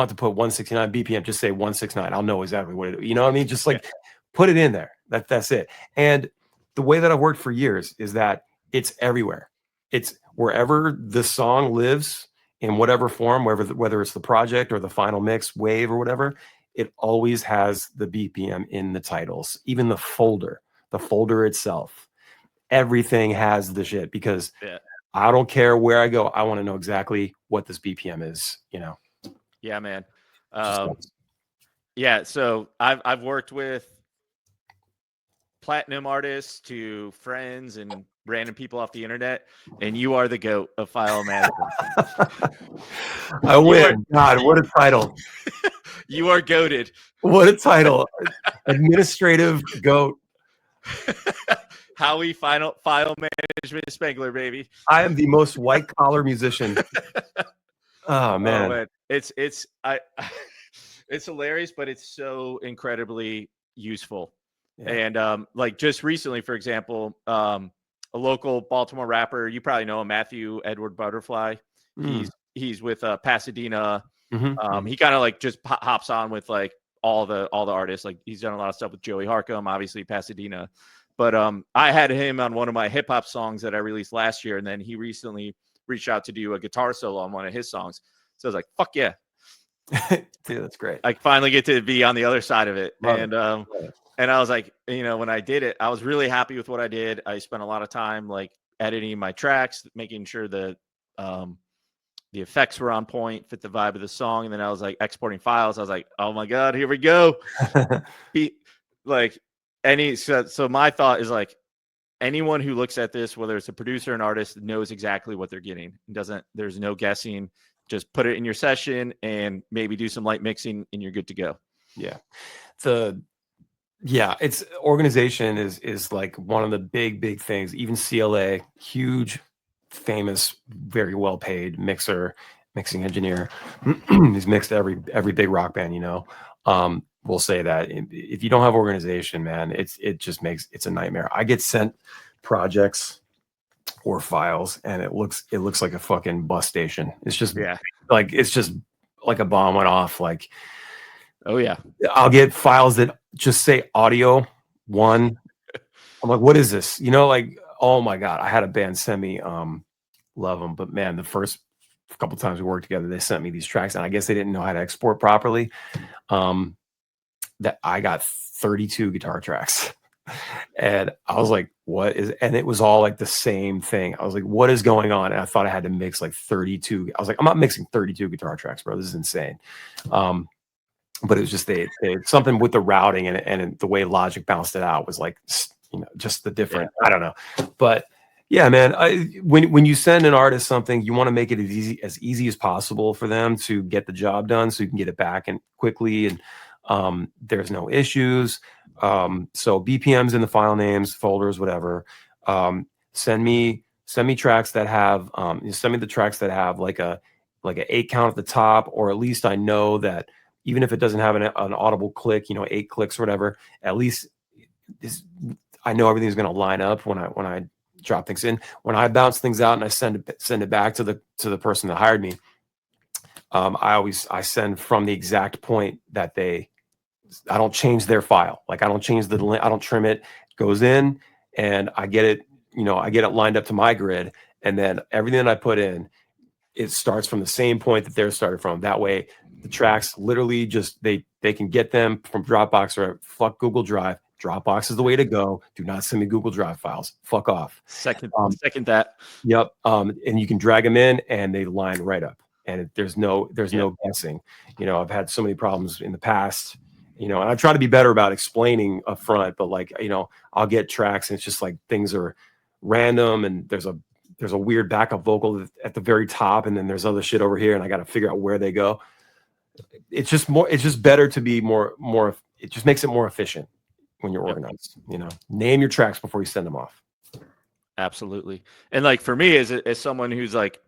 [SPEAKER 2] to put 169 BPM, just say 169. I'll know exactly what it is. You know what I mean? Just like put it in there. That's it. And the way that I've worked for years is that it's everywhere. It's wherever the song lives, in whatever form, whether it's the project or the final mix, wave or whatever, it always has the BPM in the titles, even the folder itself. Everything has the shit, because I don't care where I go. I want to know exactly what this BPM is,
[SPEAKER 1] Yeah, man. Yeah. So I've worked with platinum artists to friends and random people off the internet, and you are the GOAT of file management.
[SPEAKER 2] I win. God, what a title.
[SPEAKER 1] You are goated.
[SPEAKER 2] What a title. Administrative GOAT.
[SPEAKER 1] Howi file management Spangler, baby.
[SPEAKER 2] I am the most white collar musician. Oh man.
[SPEAKER 1] It's it's hilarious, but it's so incredibly useful. Yeah. And like just recently, for example, a local Baltimore rapper, you probably know him, Matthew Edward Butterfly. He's with Pasadena. He kind of like just hops on with like all the artists. Like he's done a lot of stuff with Joey Harcum, obviously Pasadena. But I had him on one of my hip hop songs that I released last year, and then he recently reached out to do a guitar solo on one of his songs. So I was like, fuck yeah.
[SPEAKER 2] Dude, that's great.
[SPEAKER 1] I finally get to be on the other side of it. And I was like, when I did it, I was really happy with what I did. I spent a lot of time like editing my tracks, making sure that the effects were on point, fit the vibe of the song. And then I was like exporting files. I was like, oh my God, here we go. So my thought is like, anyone who looks at this, whether it's a producer or an artist, knows exactly what they're getting. There's no guessing. Just put it in your session and maybe do some light mixing, and you're good to go.
[SPEAKER 2] Yeah. It's organization is like one of the big things. Even CLA, huge, famous, very well paid mixing engineer. He's mixed every big rock band, will say that if you don't have organization, man, it's a nightmare. I get sent projects or files, and it looks like a fucking bus station. It's just like a bomb went off. Like,
[SPEAKER 1] oh yeah,
[SPEAKER 2] I'll get files that just say audio one. I'm like, what is this? Like, oh my God, I had a band send me, love them, but man, the first couple times we worked together, they sent me these tracks, and I guess they didn't know how to export properly. That I got 32 guitar tracks. And I was like, what is, and it was all like the same thing. I was like, what is going on? And I thought I had to mix like 32. I was like, I'm not mixing 32 guitar tracks, bro. This is insane. But it was just they something with the routing and the way Logic bounced it out was like, just the different, I don't know. But yeah, man, when you send an artist something, you want to make it as easy as possible for them to get the job done, so you can get it back and quickly, and there's no issues. So BPMs in the file names, folders, whatever. Send me tracks that have send me the tracks that have like an 8 count at the top, or at least I know that even if it doesn't have an audible click, 8 clicks or whatever, at least I know everything's going to line up when I drop things in. When I bounce things out and I send it back to the person that hired me, I send from the exact point that I don't change their file. Like I don't change I don't trim it. It goes in and I get it, I get it lined up to my grid. And then everything that I put in, it starts from the same point that they're started from. That way the tracks literally just, they can get them from Dropbox or fuck Google Drive. Dropbox is the way to go. Do not send me Google Drive files. Fuck off.
[SPEAKER 1] Second that.
[SPEAKER 2] Yep. And you can drag them in and they line right up. And there's no guessing. I've had so many problems in the past, and I try to be better about explaining up front, but like, I'll get tracks and it's just like things are random and there's a weird backup vocal at the very top. And then there's other shit over here and I got to figure out where they go. It's just better to be more, it just makes it more efficient when you're organized, name your tracks before you send them off.
[SPEAKER 1] Absolutely. And like for me as someone who's like,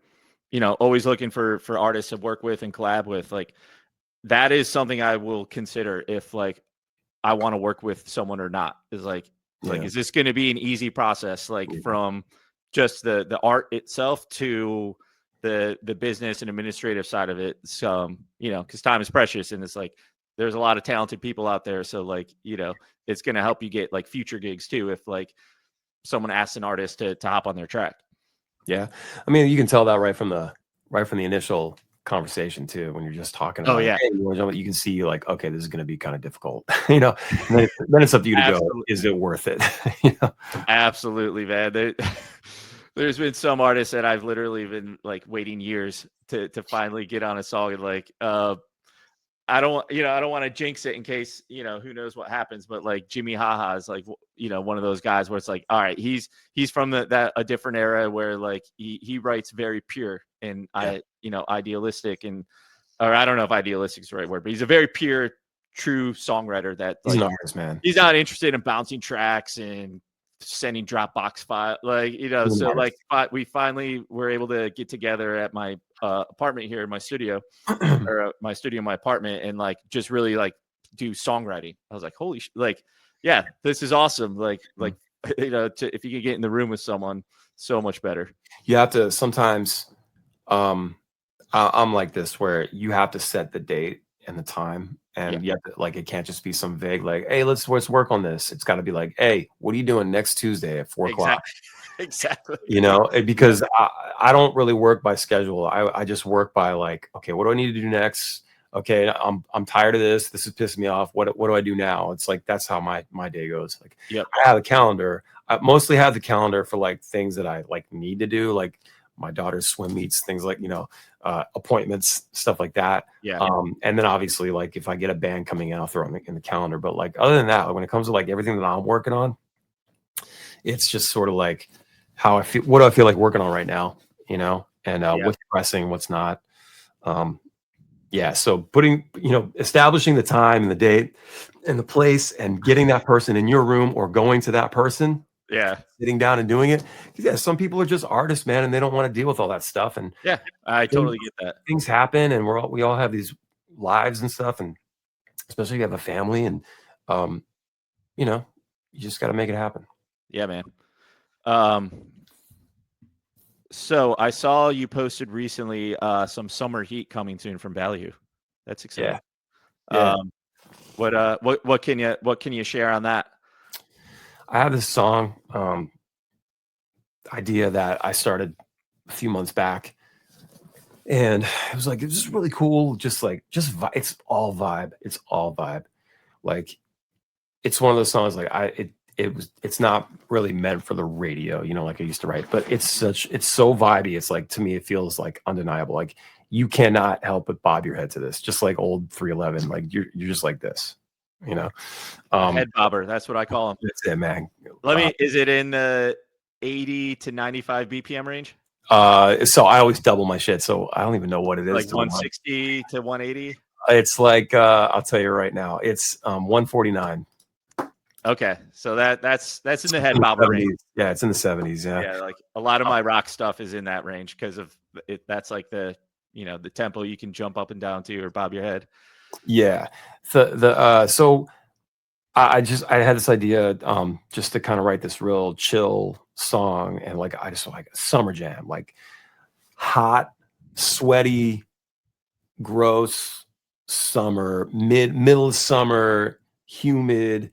[SPEAKER 1] always looking for artists to work with and collab with, like that is something I will consider if like I want to work with someone or not. Is like, is this going to be an easy process? Like from just the art itself to the business and administrative side of it. So, because time is precious and it's like, there's a lot of talented people out there. So like, it's going to help you get like future gigs too. If like someone asks an artist to hop on their track.
[SPEAKER 2] Yeah. I mean, you can tell that right from the initial conversation too, when you're just talking about you can see like, okay, this is going to be kind of difficult, and then it's up to you to go, is it worth it?
[SPEAKER 1] Absolutely, man. There's been some artists that I've literally been like waiting years to finally get on a song, and like I don't want to jinx it in case, who knows what happens, but like Jimmy Haha is like, one of those guys where it's like, all right, he's from a different era where like he writes very pure and idealistic, and, or I don't know if idealistic is the right word, but he's a very pure, true songwriter that
[SPEAKER 2] he's an artist, man.
[SPEAKER 1] He's not interested in bouncing tracks and sending Dropbox file, like, so like we finally were able to get together at my apartment here in my studio or my studio in my apartment and like just really like do songwriting. I was like, holy like, yeah, this is awesome. Like if you could get in the room with someone, so much better.
[SPEAKER 2] You have to sometimes I'm like this where you have to set the date and the time, and you have to, like, it can't just be some vague like, hey, let's work on this. It's got to be like, hey, what are you doing next Tuesday at 4 o'clock?
[SPEAKER 1] Exactly.
[SPEAKER 2] Because I don't really work by schedule. I just work by like, okay, what do I need to do next? Okay, I'm tired of this. This is pissing me off. What do I do now? It's like, that's how my day goes. Like, I have a calendar. I mostly have the calendar for like things that I like need to do, like my daughter's swim meets, things like, appointments, stuff like that. And then obviously, like if I get a band coming out, I'll throw it in the calendar. But like, other than that, when it comes to like everything that I'm working on, it's just sort of like how I feel, what do I feel like working on right now, and what's pressing, what's not. So putting, establishing the time and the date and the place and getting that person in your room or going to that person, sitting down and doing it. Some people are just artists, man, and they don't want to deal with all that stuff. And
[SPEAKER 1] I totally get that.
[SPEAKER 2] Things happen, and we all have these lives and stuff, and especially if you have a family, and you just got to make it happen.
[SPEAKER 1] Yeah, man. So I saw you posted recently some summer heat coming soon from Ballyhoo. That's exciting. What can you share on that?
[SPEAKER 2] I have this song idea that I started a few months back, and it was just really cool. It's all vibe. It's all vibe. Like, it's one of those songs like it's not really meant for the radio, like I used to write, but it's so vibey. It's like, to me, it feels like undeniable. Like, you cannot help but bob your head to this, just like old 311. Like, you're just like this,
[SPEAKER 1] head bobber. That's what I call them.
[SPEAKER 2] That's it, man.
[SPEAKER 1] Is it in the 80 to 95 BPM range?
[SPEAKER 2] So I always double my shit. So I don't even know what it is.
[SPEAKER 1] Like 160 to 180.
[SPEAKER 2] It's like, I'll tell you right now, it's 149.
[SPEAKER 1] Okay, so that's in the head bobber range.
[SPEAKER 2] Yeah, it's in the 70s.
[SPEAKER 1] Yeah, like a lot of my rock stuff is in that range because of it. That's like the the tempo you can jump up and down to or bob your head.
[SPEAKER 2] Yeah, so I had this idea just to kind of write this real chill song, and like I just like a summer jam, like hot, sweaty, gross summer, middle of summer, humid.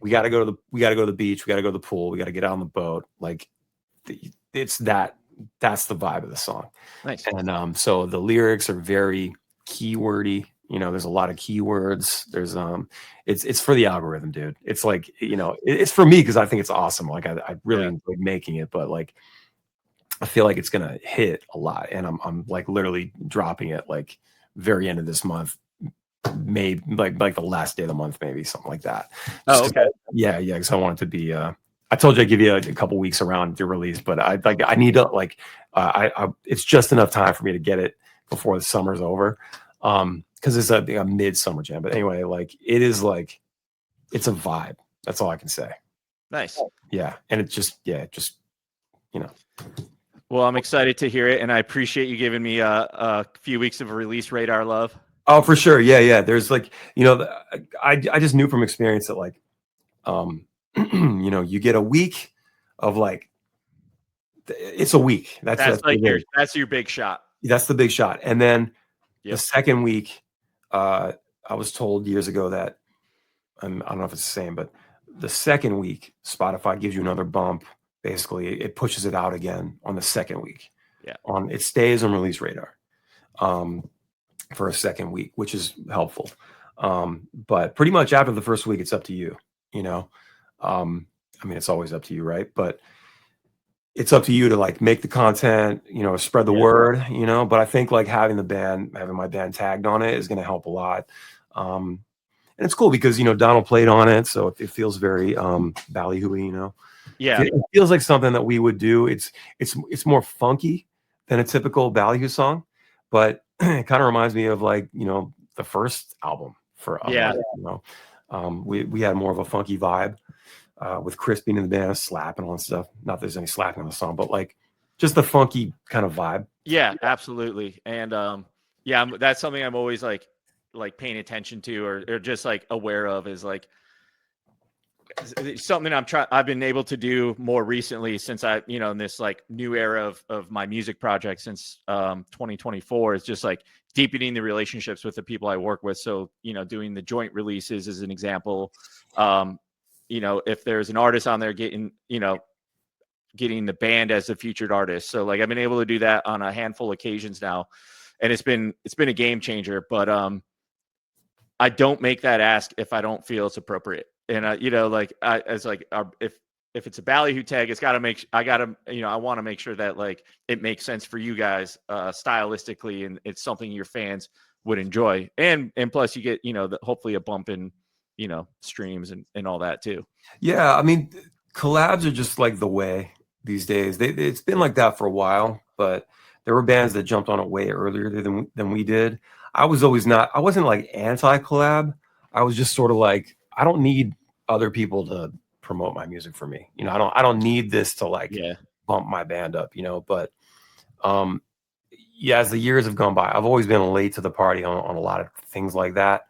[SPEAKER 2] We got to go to the beach. We got to go to the pool. We got to get out on the boat. Like it's that's the vibe of the song.
[SPEAKER 1] Nice.
[SPEAKER 2] And so the lyrics are very keywordy. You know, there's a lot of keywords. There's it's for the algorithm, dude. It's like, you know, it's for me because I think it's awesome. Like I really enjoyed making it, but like I feel like it's gonna hit a lot, and I'm like literally dropping it like very end of this month, maybe like the last day of the month, maybe something like that.
[SPEAKER 1] Oh, okay.
[SPEAKER 2] Yeah, because I want it to be. I told you I'd give you a couple weeks around the release, but I need to like it's just enough time for me to get it before the summer's over, because it's a midsummer jam. But anyway, like it is like it's a vibe. That's all I can say.
[SPEAKER 1] Nice.
[SPEAKER 2] Yeah, and it just you know.
[SPEAKER 1] Well, I'm excited to hear it, and I appreciate you giving me a few weeks of release radar love.
[SPEAKER 2] Oh, for sure. Yeah. There's like, you know, I just knew from experience that like, you know, you get a week of like, it's a week. That's
[SPEAKER 1] like your big shot.
[SPEAKER 2] That's the big shot. And then
[SPEAKER 1] Yep.
[SPEAKER 2] the second week, I was told years ago that, I don't know if it's the same, but the second week, Spotify gives you another bump. Basically, it pushes it out again on the second week.
[SPEAKER 1] Yeah.
[SPEAKER 2] It stays on release radar for a second week, which is helpful. But pretty much after the first week, it's up to you. You know, I mean, it's always up to you, right? But it's up to you to like make the content, you know, spread the word, you know. But I think like having my band tagged on it is going to help a lot. And it's cool because, you know, Donald played on it, so it feels very Ballyhoo, you know.
[SPEAKER 1] Yeah,
[SPEAKER 2] It feels like something that we would do. It's more funky than a typical Ballyhoo song, but it kind of reminds me of like, you know, the first album for us. You know, we had more of a funky vibe with Chris being in the band, slapping on stuff. Not that there's any slapping on the song, but like just the funky kind of vibe.
[SPEAKER 1] Yeah, absolutely. And that's something I'm always like paying attention to or just like aware of is like something I've been able to do more recently since in this like new era of my music project since 2024 is just like deepening the relationships with the people I work with. So, you know, doing the joint releases as an example. You know, if there's an artist on there getting the band as a featured artist. So like I've been able to do that on a handful of occasions now. And it's been a game changer, but I don't make that ask if I don't feel it's appropriate. And you know, like if it's a Ballyhoo tag, I want to make sure that like it makes sense for you guys stylistically, and it's something your fans would enjoy. And plus you get, you know, hopefully a bump in, you know, streams and all that too.
[SPEAKER 2] Yeah, I mean, collabs are just like the way these days. It's been like that for a while, but there were bands that jumped on it way earlier than we did. I wasn't like anti-collab. I was just sort of like, I don't need other people to promote my music for me. You know, I don't need this to like bump my band up, you know, but as the years have gone by, I've always been late to the party on a lot of things like that.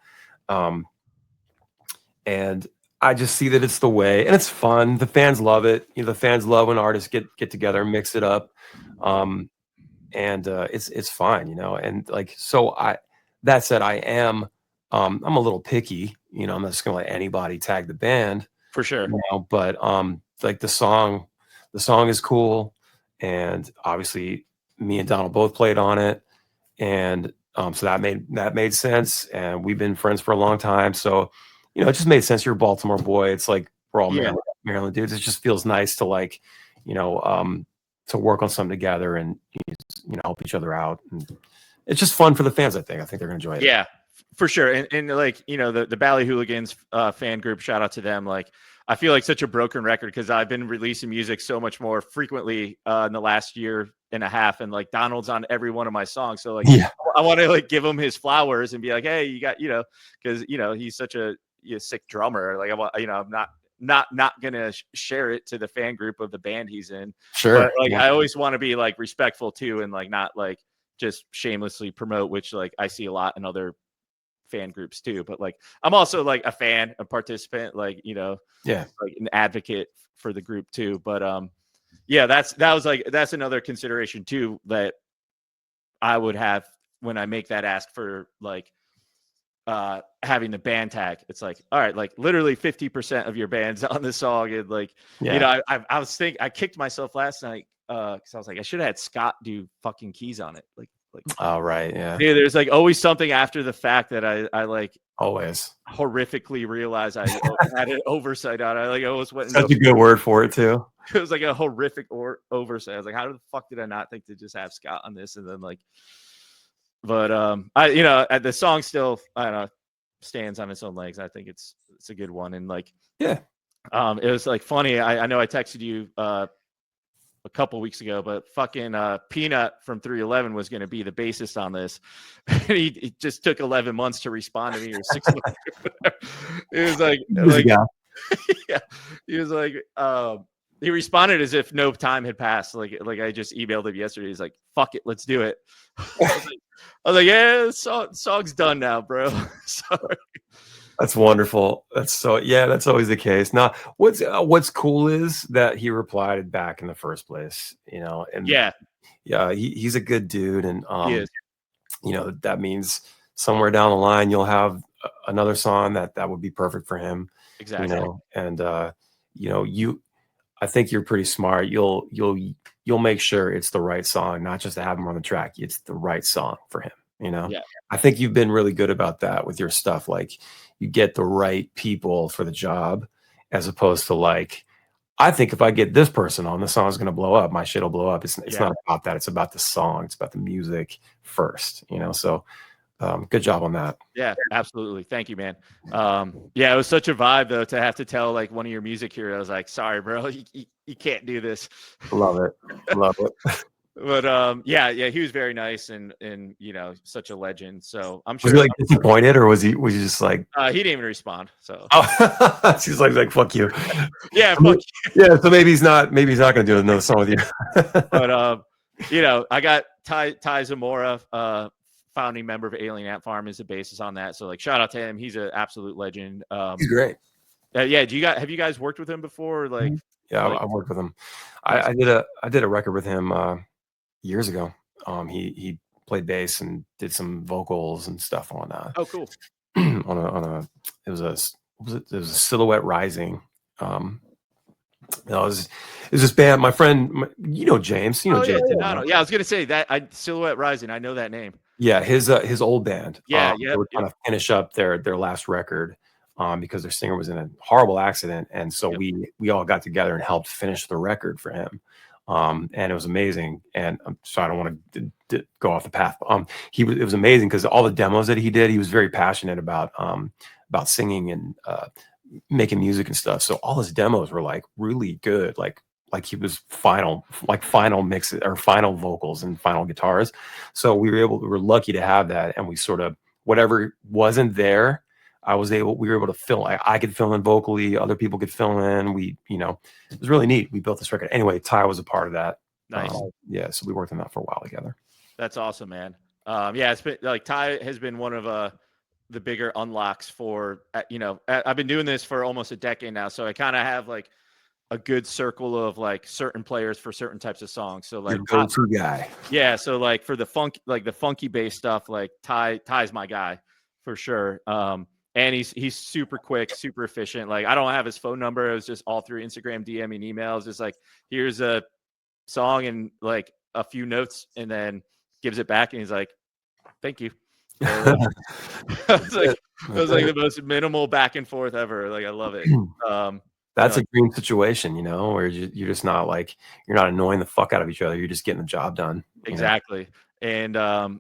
[SPEAKER 2] And I just see that it's the way, and it's fun. The fans love it. You know, the fans love when artists get together and mix it up. And it's fine, you know. And like, so that said, I'm a little picky, you know. I'm not just gonna let anybody tag the band
[SPEAKER 1] for sure.
[SPEAKER 2] You know, but like the song is cool, and obviously me and Donald both played on it, and so that made sense. And we've been friends for a long time, so you know, it just made sense. You're a Baltimore boy. It's like we're all Maryland dudes. It just feels nice to like, you know, to work on something together and you know, help each other out. And it's just fun for the fans. I think they're gonna enjoy it.
[SPEAKER 1] Yeah, for sure. And like, you know, the Ballyhooligans fan group, shout out to them. Like, I feel like such a broken record because I've been releasing music so much more frequently in the last year and a half, and like Donald's on every one of my songs. So like, I want to like give him his flowers and be like, hey, you got, you know, because you know he's such a sick drummer. Like I want, you know, I'm not gonna share it to the fan group of the band he's in.
[SPEAKER 2] Sure.
[SPEAKER 1] But like I always want to be like respectful too, and like not like just shamelessly promote, which like I see a lot in other fan groups too. But like I'm also like a fan, a participant, like, you know, like an advocate for the group too. But that's another consideration too that I would have when I make that ask for like having the band tag, it's like, all right, like literally 50% of your band's on this song. And like, you know, I was thinking, I kicked myself last night because I was like, I should have had Scott do fucking keys on it. Like,
[SPEAKER 2] oh, right. Yeah.
[SPEAKER 1] There's like always something after the fact that I like
[SPEAKER 2] always
[SPEAKER 1] horrifically realized I had an oversight on it. I like almost went
[SPEAKER 2] such a good word for it too.
[SPEAKER 1] It was like a horrific oversight. I was like, how the fuck did I not think to just have Scott on this? And then like, but you know, the song still, I don't know, stands on its own legs. I think it's a good one. And like,
[SPEAKER 2] yeah,
[SPEAKER 1] it was like funny. I know I texted you a couple weeks ago, but fucking Peanut from 311 was going to be the bassist on this. And he just took 11 months to respond to me, or 6 months. It was like yeah, he was like, he responded as if no time had passed. Like I just emailed him yesterday. He's like, fuck it, let's do it. I was like, yeah, song's done now, bro. Sorry.
[SPEAKER 2] That's wonderful. That's always the case. Now, what's cool is that he replied back in the first place, you know, and
[SPEAKER 1] yeah,
[SPEAKER 2] he's a good dude, and
[SPEAKER 1] he is.
[SPEAKER 2] you know, that means somewhere down the line you'll have another song that would be perfect for him.
[SPEAKER 1] Exactly.
[SPEAKER 2] You know, and you know, I think you're pretty smart. You'll make sure it's the right song, not just to have him on the track. It's the right song for him. You know, I think you've been really good about that with your stuff. Like, you get the right people for the job, as opposed to like, I think if I get this person on, the song's going to blow up. My shit will blow up. It's not about that. It's about the song. It's about the music first, you know? So good job on that.
[SPEAKER 1] Yeah, absolutely. Thank you, man. Yeah, it was such a vibe though, to have to tell like one of your music heroes, like, sorry, bro, you can't do this.
[SPEAKER 2] Love it. Love it.
[SPEAKER 1] But yeah, he was very nice and you know, such a legend. So I'm sure.
[SPEAKER 2] Was he like disappointed, or was he just like?
[SPEAKER 1] He didn't even respond. So
[SPEAKER 2] she's like fuck you.
[SPEAKER 1] Yeah, fuck you.
[SPEAKER 2] Yeah. So maybe he's not going to do another song with you.
[SPEAKER 1] But you know, I got Ty Zamora, founding member of Alien Ant Farm, is the bassist on that. So like, shout out to him. He's an absolute legend.
[SPEAKER 2] He's great.
[SPEAKER 1] Yeah. Have you guys worked with him before? Or like,
[SPEAKER 2] yeah, I worked with him. I did a record with him years ago. He played bass and did some vocals and stuff on
[SPEAKER 1] oh cool
[SPEAKER 2] it was a Silhouette Rising. It was this band. My friend, you know James,
[SPEAKER 1] James. Yeah, I was gonna say that. Silhouette Rising, I know that name.
[SPEAKER 2] Yeah, his old band.
[SPEAKER 1] Yeah,
[SPEAKER 2] they were trying to finish up their last record because their singer was in a horrible accident, and so we all got together and helped finish the record for him. And it was amazing. And so I don't want to go off the path. It was amazing because all the demos that he did, he was very passionate about singing and making music and stuff. So all his demos were like really good, like he was final mixes or final vocals and final guitars. So we were lucky to have that, and we sort of, whatever wasn't there, we were able to fill. I could fill in vocally, other people could fill in. It was really neat. We built this record. Anyway, Ty was a part of that.
[SPEAKER 1] Nice.
[SPEAKER 2] So we worked on that for a while together.
[SPEAKER 1] That's awesome, man. Yeah, it's been like, Ty has been one of the bigger unlocks for, I've been doing this for almost a decade now. So I kind of have like a good circle of like certain players for certain types of songs. So like,
[SPEAKER 2] your go-to guy.
[SPEAKER 1] Yeah. So like for the funky bass stuff, like Ty's my guy for sure. And he's super quick, super efficient. Like, I don't have his phone number. It was just all through Instagram, DM, and emails. Just like, here's a song and like a few notes, and then gives it back. And he's like, thank you. It was like the most minimal back and forth ever. Like, I love it.
[SPEAKER 2] That's a dream situation, where you're just not like, you're not annoying the fuck out of each other. You're just getting the job done.
[SPEAKER 1] Exactly. And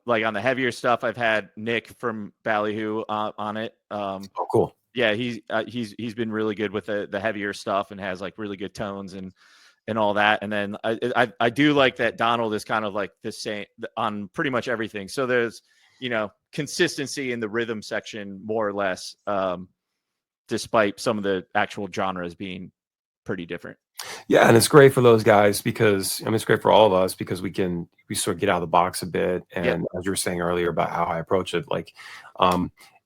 [SPEAKER 1] like on the heavier stuff, I've had Nick from Ballyhoo on it.
[SPEAKER 2] Oh, cool.
[SPEAKER 1] Yeah, he's been really good with the heavier stuff and has like really good tones and all that. And then I do like that Donald is kind of like the same on pretty much everything. So there's consistency in the rhythm section more or less, despite some of the actual genres being pretty different.
[SPEAKER 2] Yeah, and it's great for those guys because it's great for all of us because we sort of get out of the box a bit. And as you were saying earlier about how I approach it, like,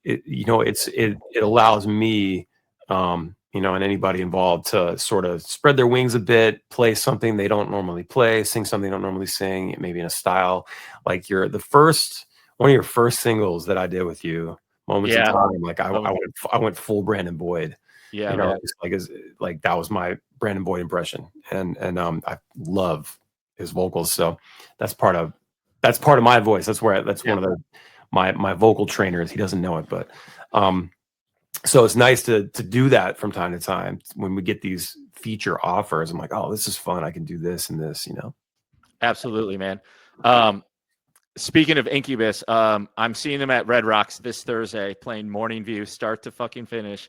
[SPEAKER 2] it allows me, and anybody involved to sort of spread their wings a bit, play something they don't normally play, sing something they don't normally sing, maybe in a style. Like, one one of your first singles that I did with you, Moments in
[SPEAKER 1] Yeah.
[SPEAKER 2] Time. Like
[SPEAKER 1] Oh,
[SPEAKER 2] I went full Brandon Boyd.
[SPEAKER 1] yeah,
[SPEAKER 2] You know,
[SPEAKER 1] man.
[SPEAKER 2] it's like that was my Brandon Boyd impression, and I love his vocals. So that's part of my voice. That's
[SPEAKER 1] Yeah.
[SPEAKER 2] one of my vocal trainers. He doesn't know it, but so it's nice to do that from time to time when we get these feature offers. I'm like, oh, this is fun. I can do this and this. You know.
[SPEAKER 1] Absolutely, man. Um, Speaking of Incubus, I'm seeing them at Red Rocks this Thursday playing Morning View, start to fucking finish.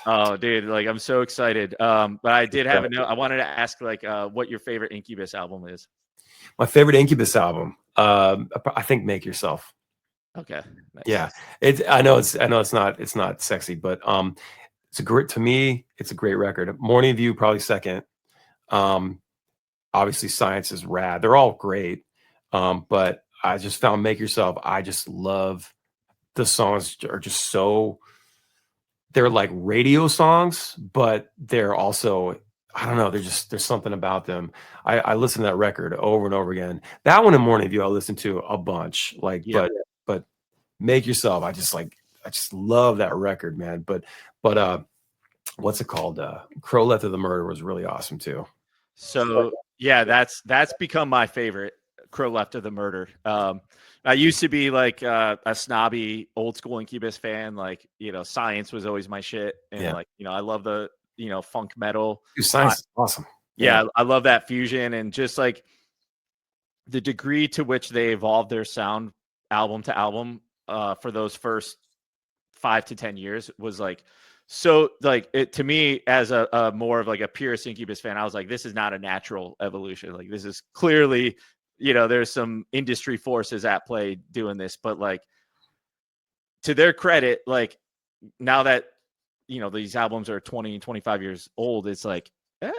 [SPEAKER 1] Oh, dude, like I'm so excited. But I did have a note. I wanted to ask like what your favorite Incubus album is.
[SPEAKER 2] My favorite Incubus album, I think Make Yourself.
[SPEAKER 1] Okay. Nice.
[SPEAKER 2] Yeah, I know it's not sexy, but it's a great, to me, it's a great record. Morning View probably second. Obviously Science is rad. They're all great. But I just found Make Yourself. I just love the songs are just so, they're like radio songs, but they're also, I don't know, there's something about them. I listen to that record over and over again. That one in Morning View I listen to a bunch. Like,
[SPEAKER 1] Yeah.
[SPEAKER 2] but Make Yourself, I just love that record, man. But what's it called? Crow Left of the Murder was really awesome too.
[SPEAKER 1] So yeah, that's become my favorite. Crow Left of the Murder. I used to be like a snobby old school Incubus fan. Like, you know, Science was always my shit. And
[SPEAKER 2] Yeah.
[SPEAKER 1] like, you know, I love the, you know, funk metal.
[SPEAKER 2] Dude, Science is awesome.
[SPEAKER 1] Yeah, I love that fusion and just like the degree to which they evolved their sound album to album for those first 5 to 10 years was like so like it to me as a more of like a purist Incubus fan. I was like, this is not a natural evolution. Like this is clearly, you know, there's some industry forces at play doing this, but like to their credit, like now that, you know, these albums are 20, 25 years old, it's like,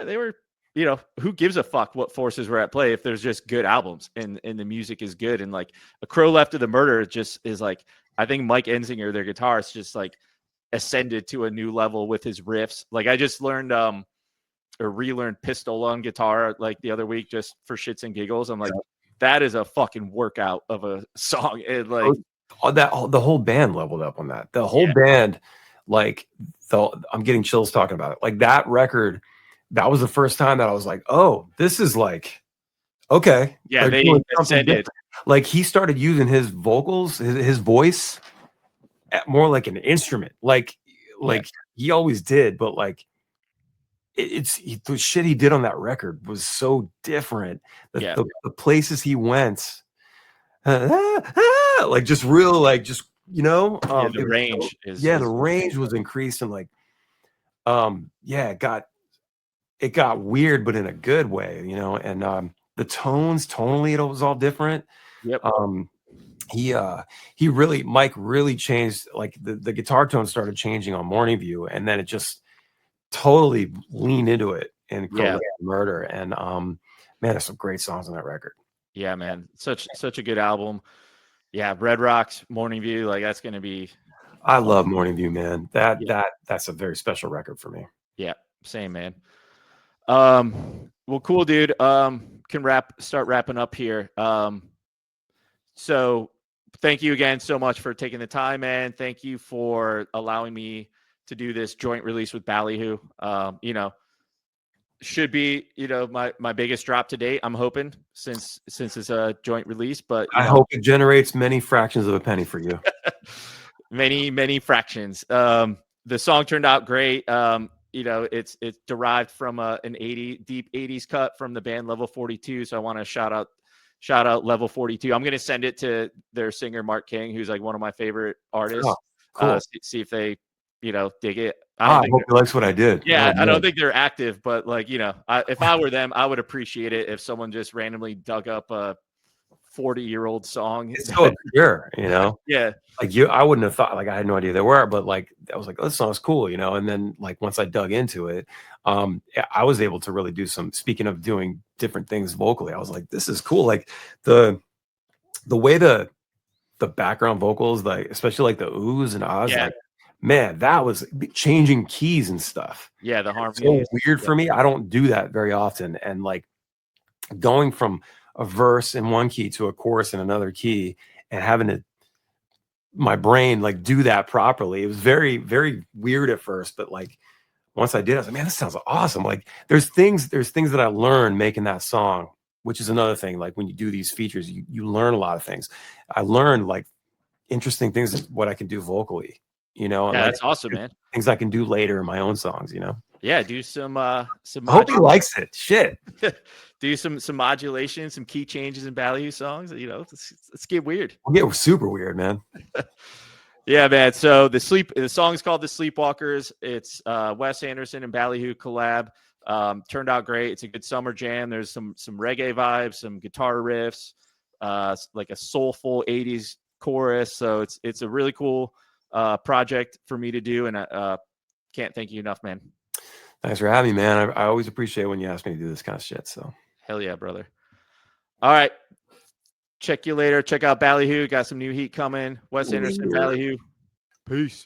[SPEAKER 1] they were, you know, who gives a fuck what forces were at play if there's just good albums and the music is good. And like A Crow Left of the Murder just is like, I think Mike Enzinger, their guitarist, just like ascended to a new level with his riffs. Like I just learned or relearned Pistola on guitar like the other week just for shits and giggles. I'm like, that is a fucking workout of a song. It like
[SPEAKER 2] the whole band leveled up on that. The whole band, like I'm getting chills talking about it. Like that record, that was the first time that I was like, oh, this is like, okay.
[SPEAKER 1] Yeah, they ascended.
[SPEAKER 2] Like he started using his vocals, his voice more like an instrument. Like he always did, but like the shit he did on that record was so different. The places he went, like just real, like just, you know,
[SPEAKER 1] the range
[SPEAKER 2] the range was increased and like, it got weird, but in a good way, you know, and the tonally, it was all different.
[SPEAKER 1] Yep.
[SPEAKER 2] Mike really changed, like the guitar tone started changing on Morning View, and then it just totally leaned into it in Murder. And man, there's some great songs on that record.
[SPEAKER 1] Yeah, man. Such a good album. Yeah, Red Rocks, Morning View, like that's gonna be
[SPEAKER 2] I love Morning View, man. That's a very special record for me.
[SPEAKER 1] Yeah, same, man. Well, cool, dude. Can start wrapping up here. So thank you again so much for taking the time, man. Thank you for allowing me to do this joint release with Ballyhoo. You know, should be, you know, my biggest drop to date, I'm hoping, since it's a joint release. But
[SPEAKER 2] I hope it generates many fractions of a penny for you.
[SPEAKER 1] many fractions. The song turned out great. You know, it's derived from an deep 80s cut from the band Level 42. So I want to shout out Level 42. I'm going to send it to their singer, Mark King, who's like one of my favorite artists.
[SPEAKER 2] Oh, cool.
[SPEAKER 1] See if they, you know, dig it.
[SPEAKER 2] I hope he likes what I did.
[SPEAKER 1] Yeah, I don't think they're active, but like, you know, if I were them, I would appreciate it if someone just randomly dug up a 40-year-old song.
[SPEAKER 2] It's so obscure, you know?
[SPEAKER 1] Yeah.
[SPEAKER 2] Like I wouldn't have thought, like I had no idea they were, but like I was like, oh, this song's cool, you know? And then like once I dug into it, I was able to really do speaking of doing different things vocally, I was like, this is cool. Like the way the background vocals, like especially like the oohs and ahs, like, man, that was changing keys and stuff.
[SPEAKER 1] Yeah, the harmony.
[SPEAKER 2] So weird for me. I don't do that very often. And like going from a verse in one key to a chorus in another key and having to my brain like do that properly. It was very, very weird at first, but like once I did, I was like, man, this sounds awesome. Like there's things that I learned making that song, which is another thing. Like when you do these features, you learn a lot of things. I learned like interesting things of what I can do vocally, and
[SPEAKER 1] Yeah,
[SPEAKER 2] like
[SPEAKER 1] that's awesome, man.
[SPEAKER 2] things I can do later in my own songs,
[SPEAKER 1] Yeah, do some
[SPEAKER 2] I hope he likes it. Shit.
[SPEAKER 1] do some modulation, some key changes in Ballyhoo songs. Let's get weird.
[SPEAKER 2] We'll get super weird, man.
[SPEAKER 1] Yeah, man. So the song is called The Sleepwalkers. It's Wes Anderson and Ballyhoo collab. Turned out great. It's a good summer jam. There's some reggae vibes, some guitar riffs, like a soulful 80s chorus. So it's a really cool project for me to do, and I can't thank you enough, man.
[SPEAKER 2] Thanks for having me, man. I always appreciate when you ask me to do this kind of shit. So
[SPEAKER 1] hell yeah, brother. All right. Check you later. Check out Ballyhoo. Got some new heat coming. Wes Anderson, Ballyhoo. Peace.